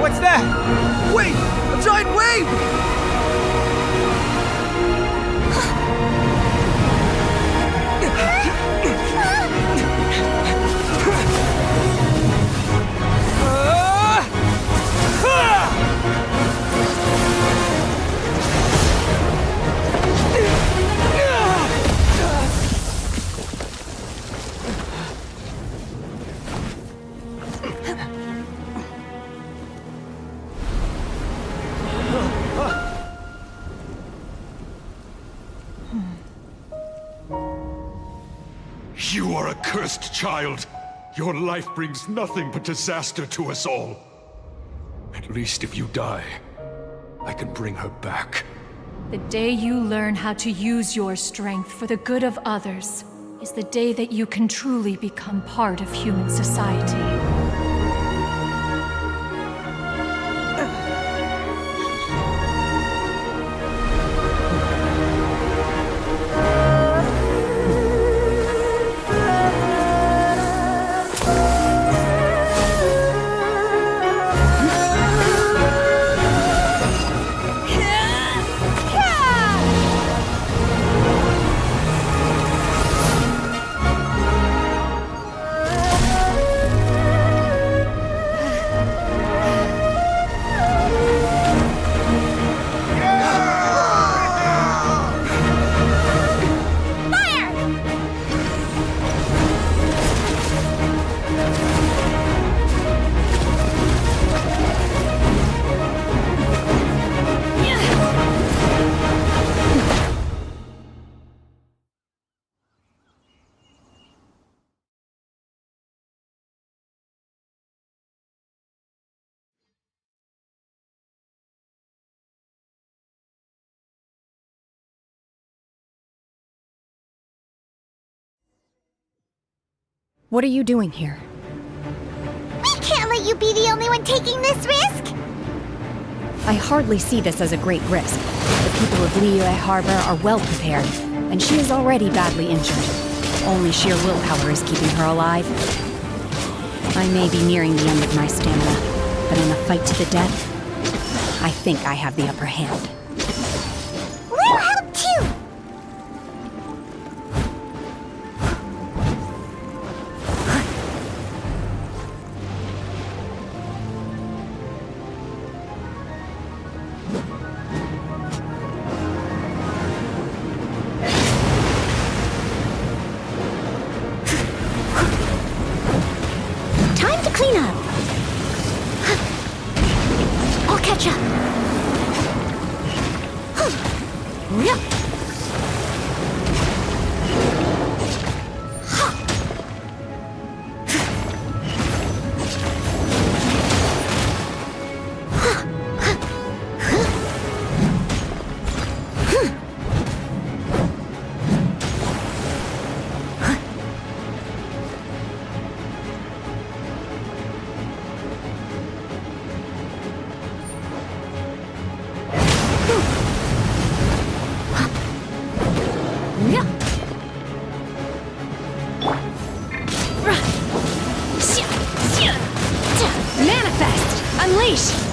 What's that? Wait! A giant wave! You are a cursed child. Your life brings nothing but disaster to us all. At least if you die, I can bring her back. The day you learn how to use your strength for the good of others is the day that you can truly become part of human society. What are you doing here? We can't let you be the only one taking this risk! I hardly see this as a great risk. The people of Liyue Harbor are well prepared, and she is already badly injured. Only sheer willpower is keeping her alive. I may be nearing the end of my stamina, but in a fight to the death, I think I have the upper hand. We'll help too! Time to clean up! I'll catch up! Yeah. Manifest! Unleash!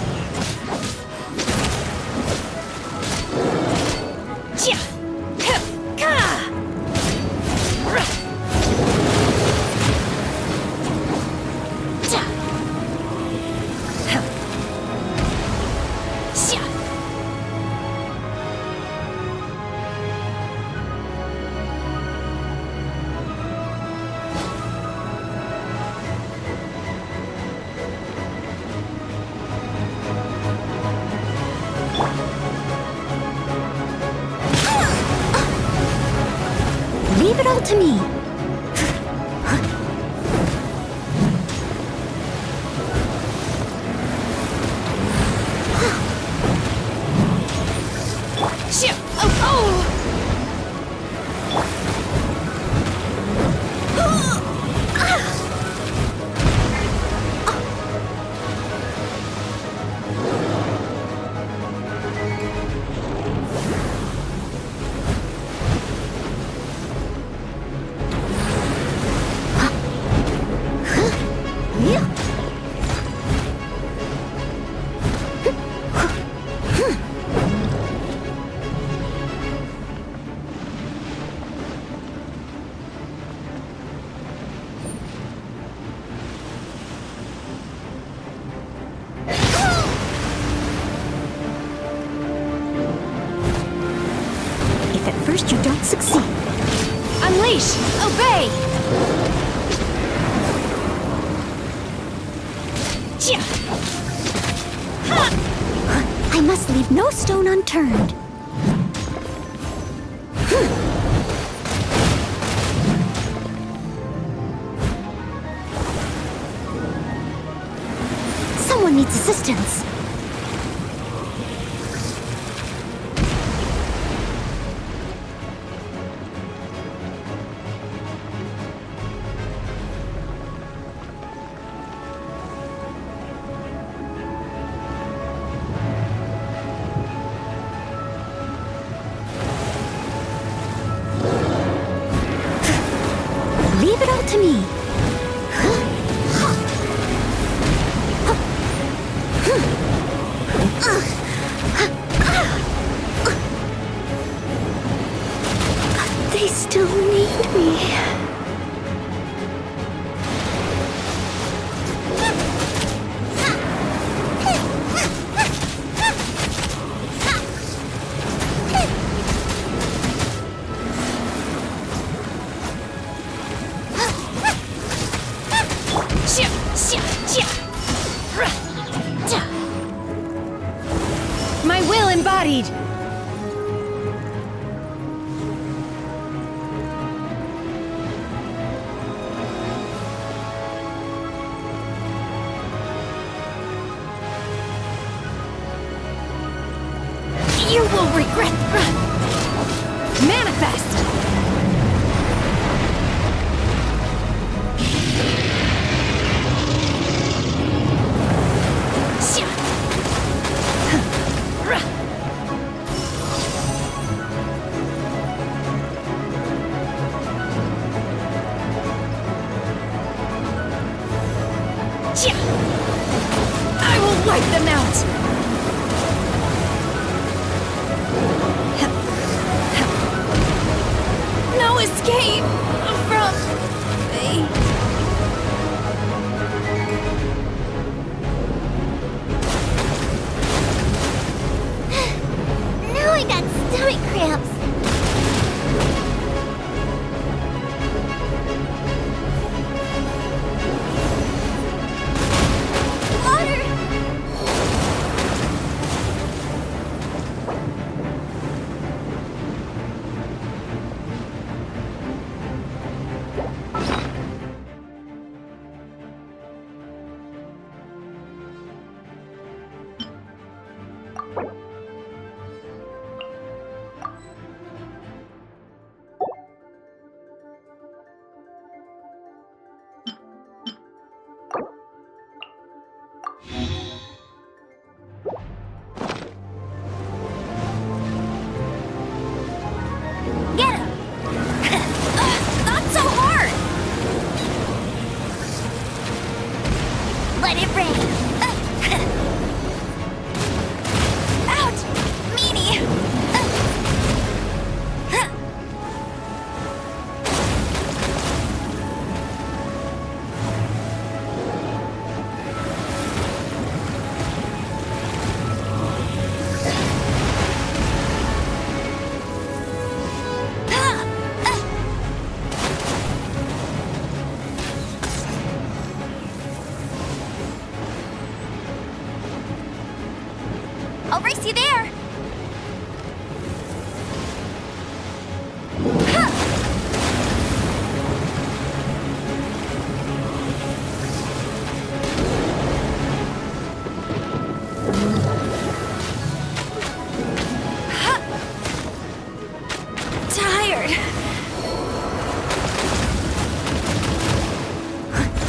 Leave it all to me. If at first you don't succeed, Unleash! Obey! I must leave no stone unturned. Someone needs assistance. Leave it all to me. They still need me. My will embodied! You will regret... Manifest! Wipe them out! No escape from me. Now I got stomach cramps. Water! Get him! Not so hard! Let it rain! Ouch! Meanie! I'll race you there! Tired.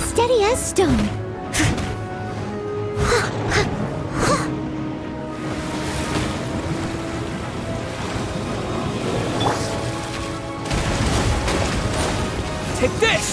Steady as stone. Take this!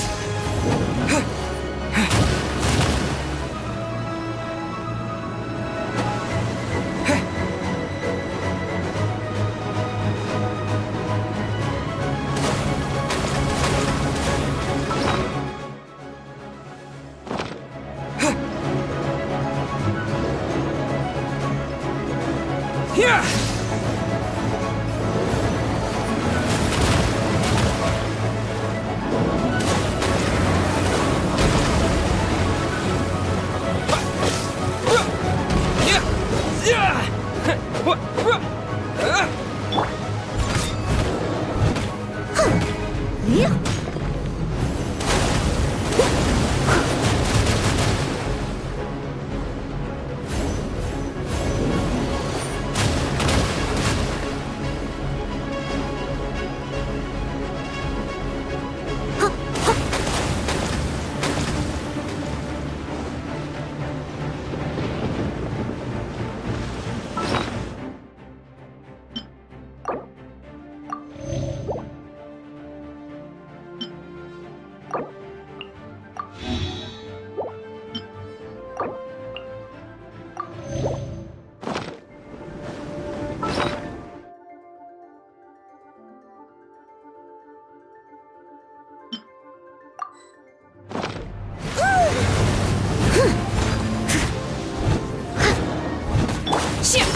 Yeah!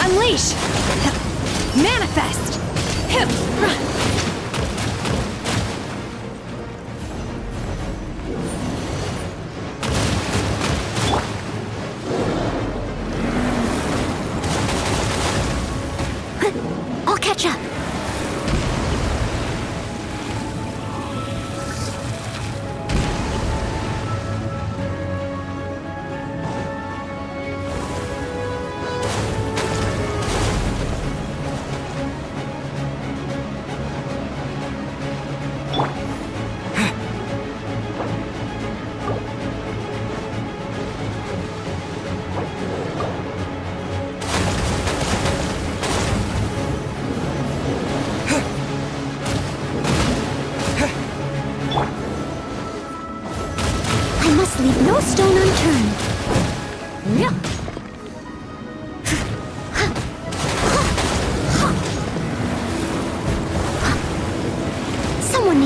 Unleash! Manifest! I'll catch up.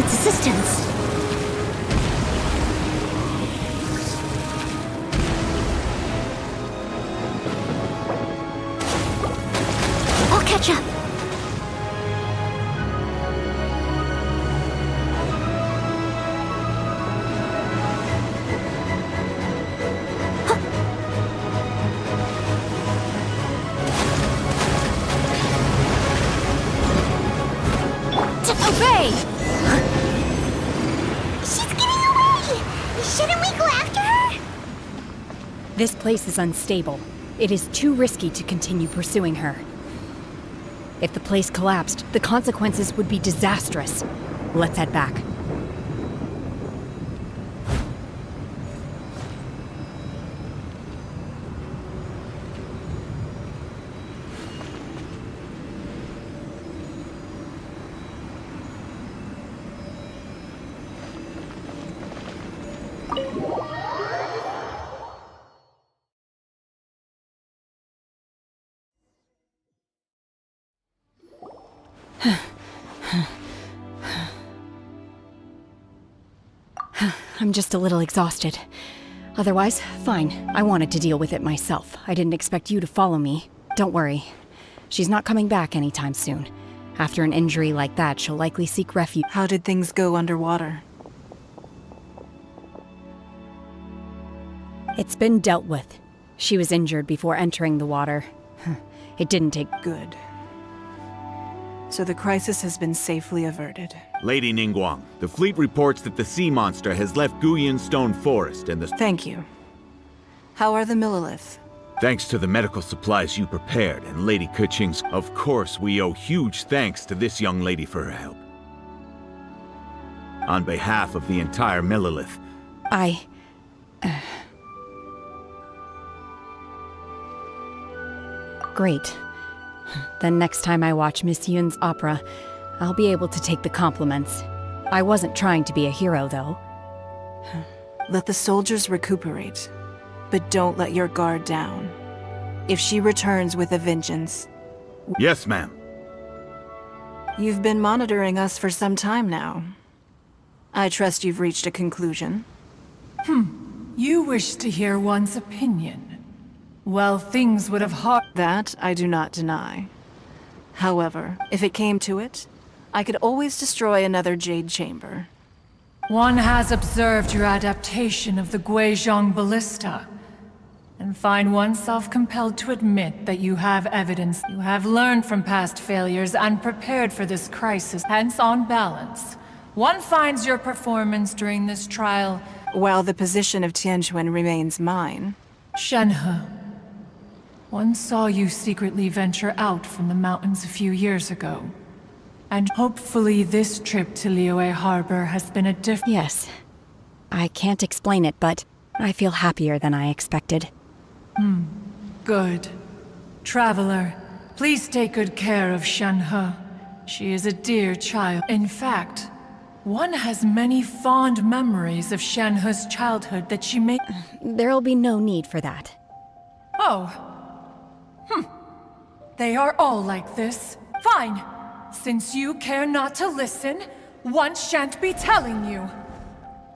its assistance. I'll catch up. Obey! She's getting away! Shouldn't we go after her? This place is unstable. It is too risky to continue pursuing her. If the place collapsed, the consequences would be disastrous. Let's head back. I'm just a little exhausted. Otherwise, fine. I wanted to deal with it myself. I didn't expect you to follow me. Don't worry. She's not coming back anytime soon. After an injury like that, she'll likely seek refuge. How did things go underwater? It's been dealt with. She was injured before entering the water. It didn't take good. So the crisis has been safely averted. Lady Ningguang, the fleet reports that the sea monster has left Guyan Stone Forest and the... Thank you. How are the Millilith? Thanks to the medical supplies you prepared and Lady Keqing's... Of course, we owe huge thanks to this young lady for her help. On behalf of the entire Millilith... Great. Then next time I watch Miss Yun's opera, I'll be able to take the compliments. I wasn't trying to be a hero, though. Let the soldiers recuperate, but don't let your guard down. If she returns with a vengeance... Yes, ma'am. You've been monitoring us for some time now. I trust you've reached a conclusion. You wish to hear one's opinion. Well, things would have That I do not deny. However, if it came to it, I could always destroy another Jade Chamber. One has observed your adaptation of the Guizhong Ballista, and find oneself compelled to admit that you have evidence. You have learned from past failures and prepared for this crisis. Hence, on balance, one finds your performance during this trial... While the position of Tianquan remains mine. Shenhe. One saw you secretly venture out from the mountains a few years ago. And hopefully this trip to Liyue Harbor has been a different... Yes. I can't explain it, but I feel happier than I expected. Good. Traveler, please take good care of Shenhe. She is a dear child. In fact, one has many fond memories of Shenhe's childhood that she may... There'll be no need for that. Oh. They are all like this. Fine. Since you care not to listen, one shan't be telling you.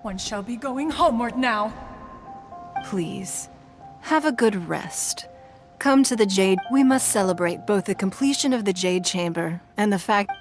One shall be going homeward now. Please, have a good rest. Come to the Jade. We must celebrate both the completion of the Jade Chamber and the fact...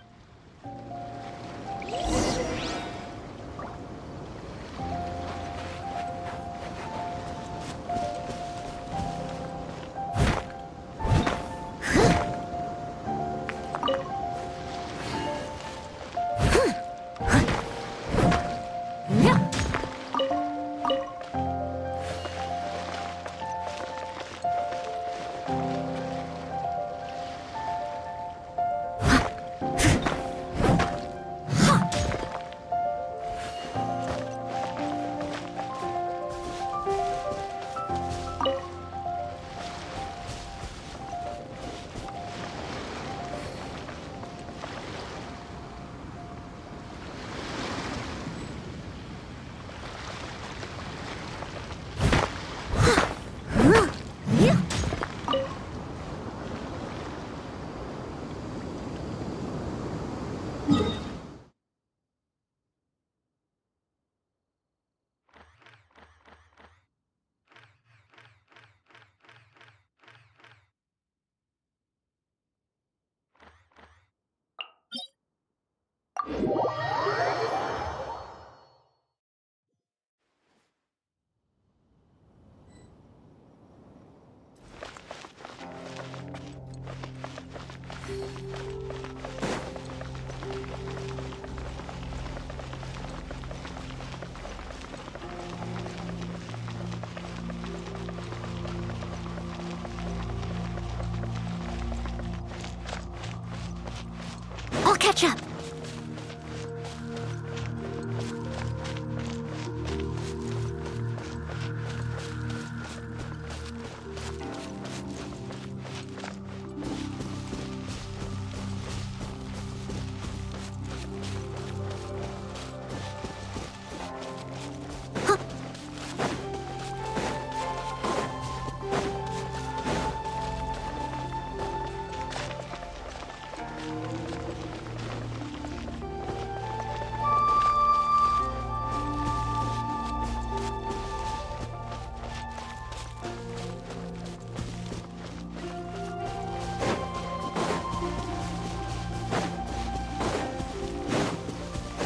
catch up.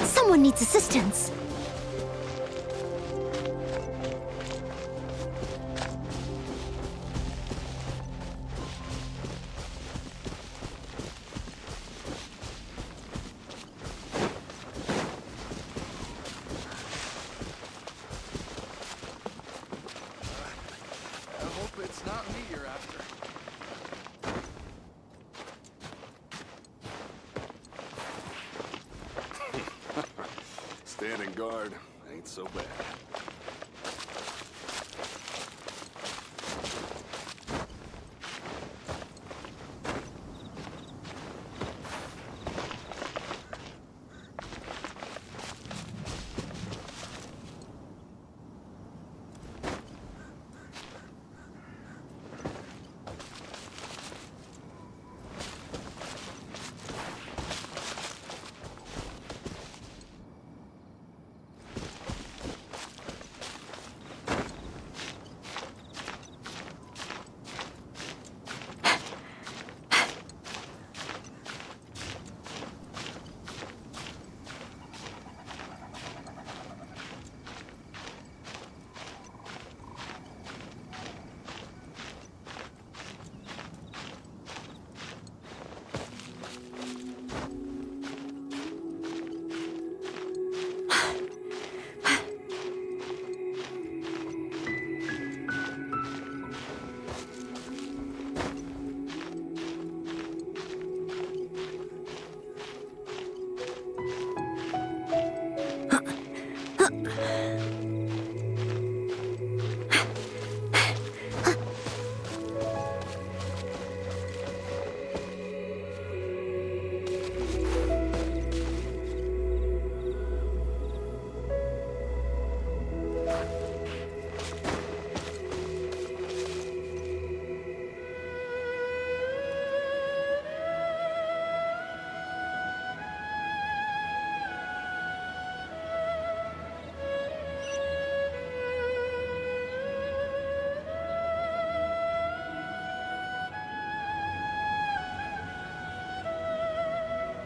Someone needs assistance. I hope it's not me you're after. Standing guard ain't so bad.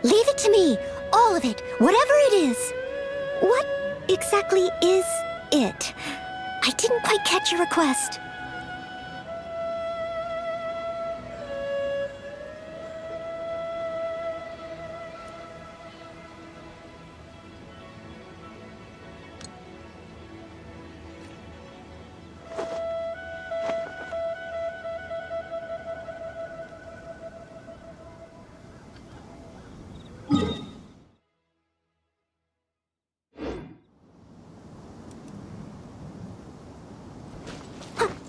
Leave it to me. All of it. Whatever it is. What exactly is it? I didn't quite catch your request. Huh.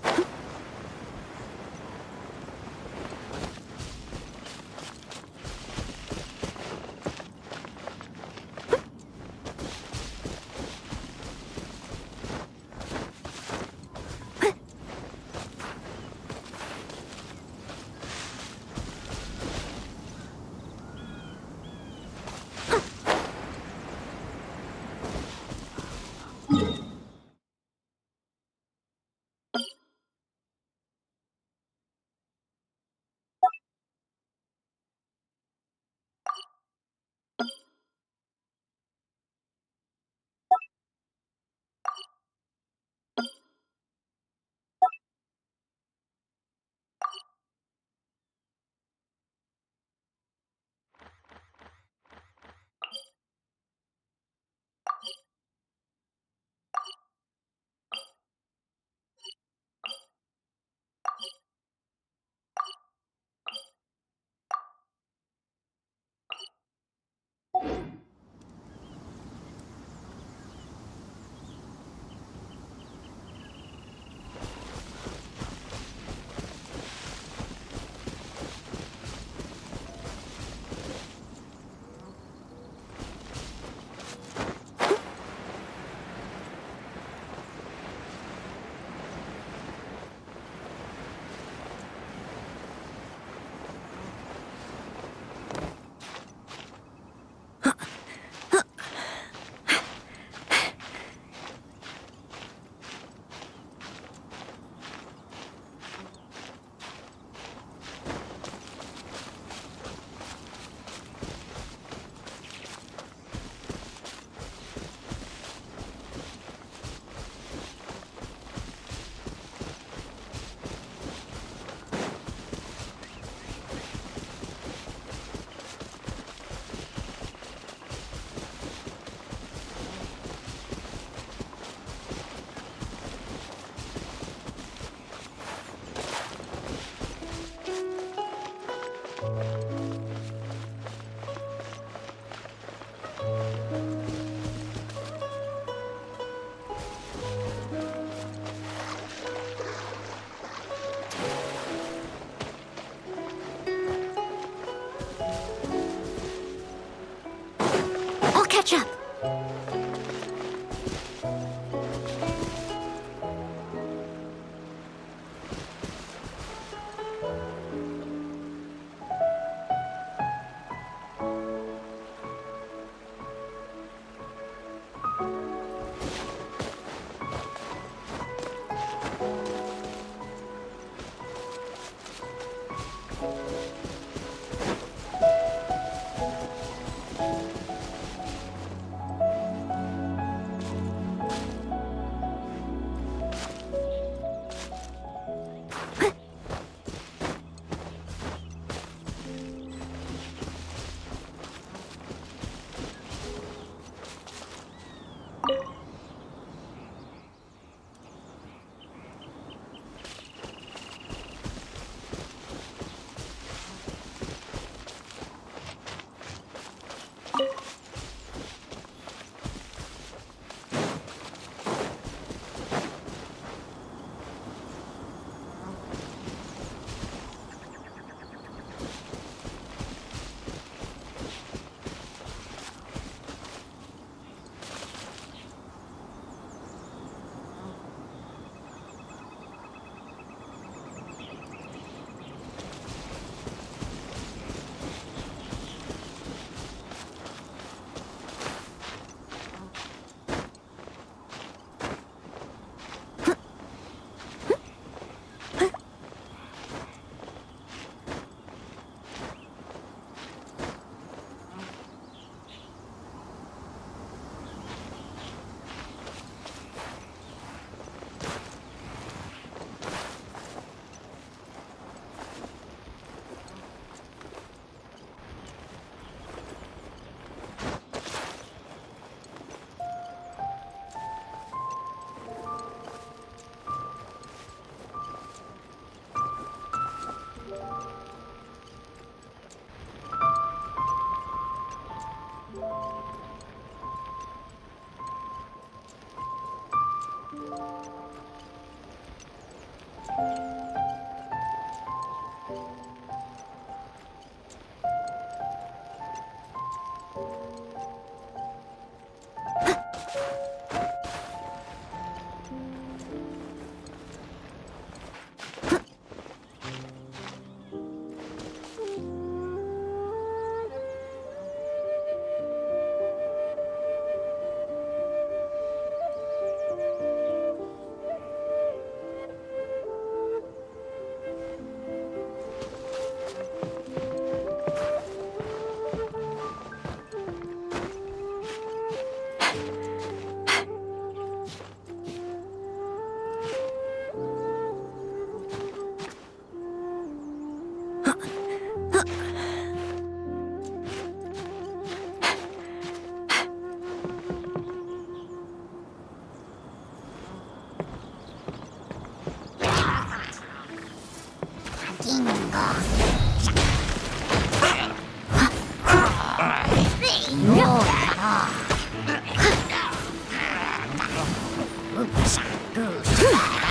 catch up.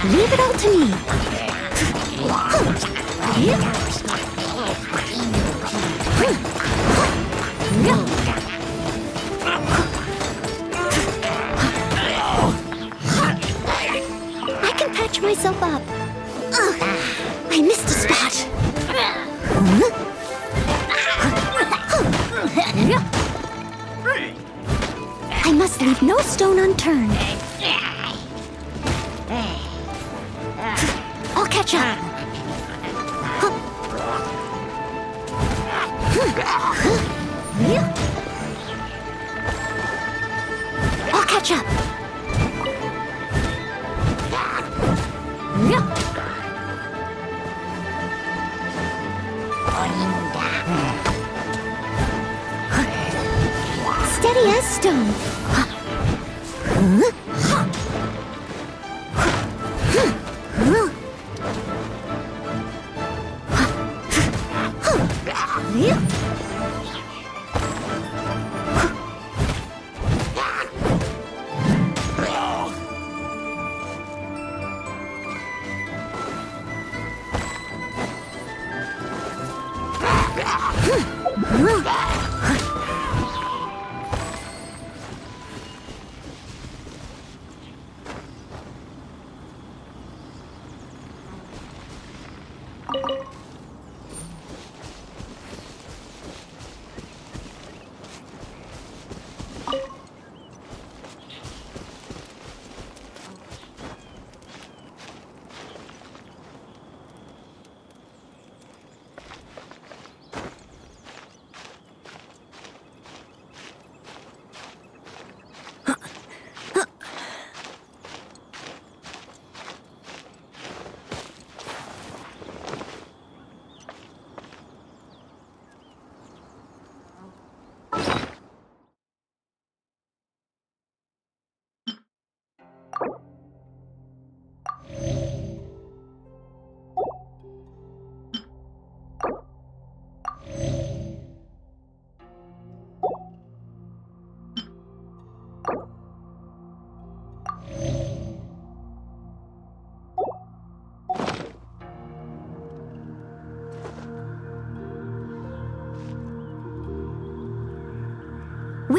Leave it all to me. I can patch myself up. I missed a spot. I must leave no stone unturned. I'll catch up. I'll catch up. Steady as stone.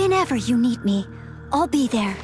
Whenever you need me, I'll be there.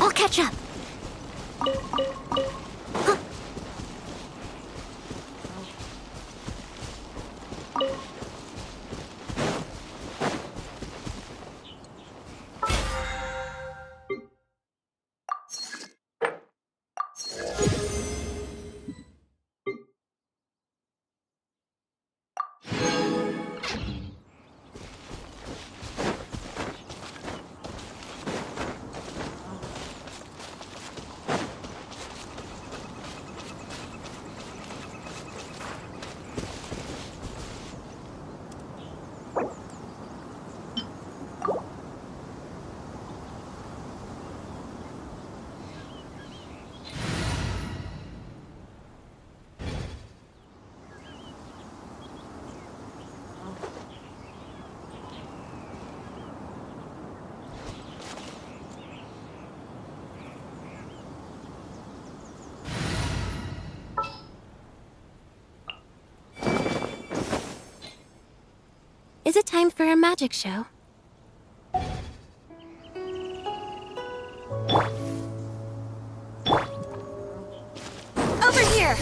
I'll catch up. Is it time for a magic show? Over here!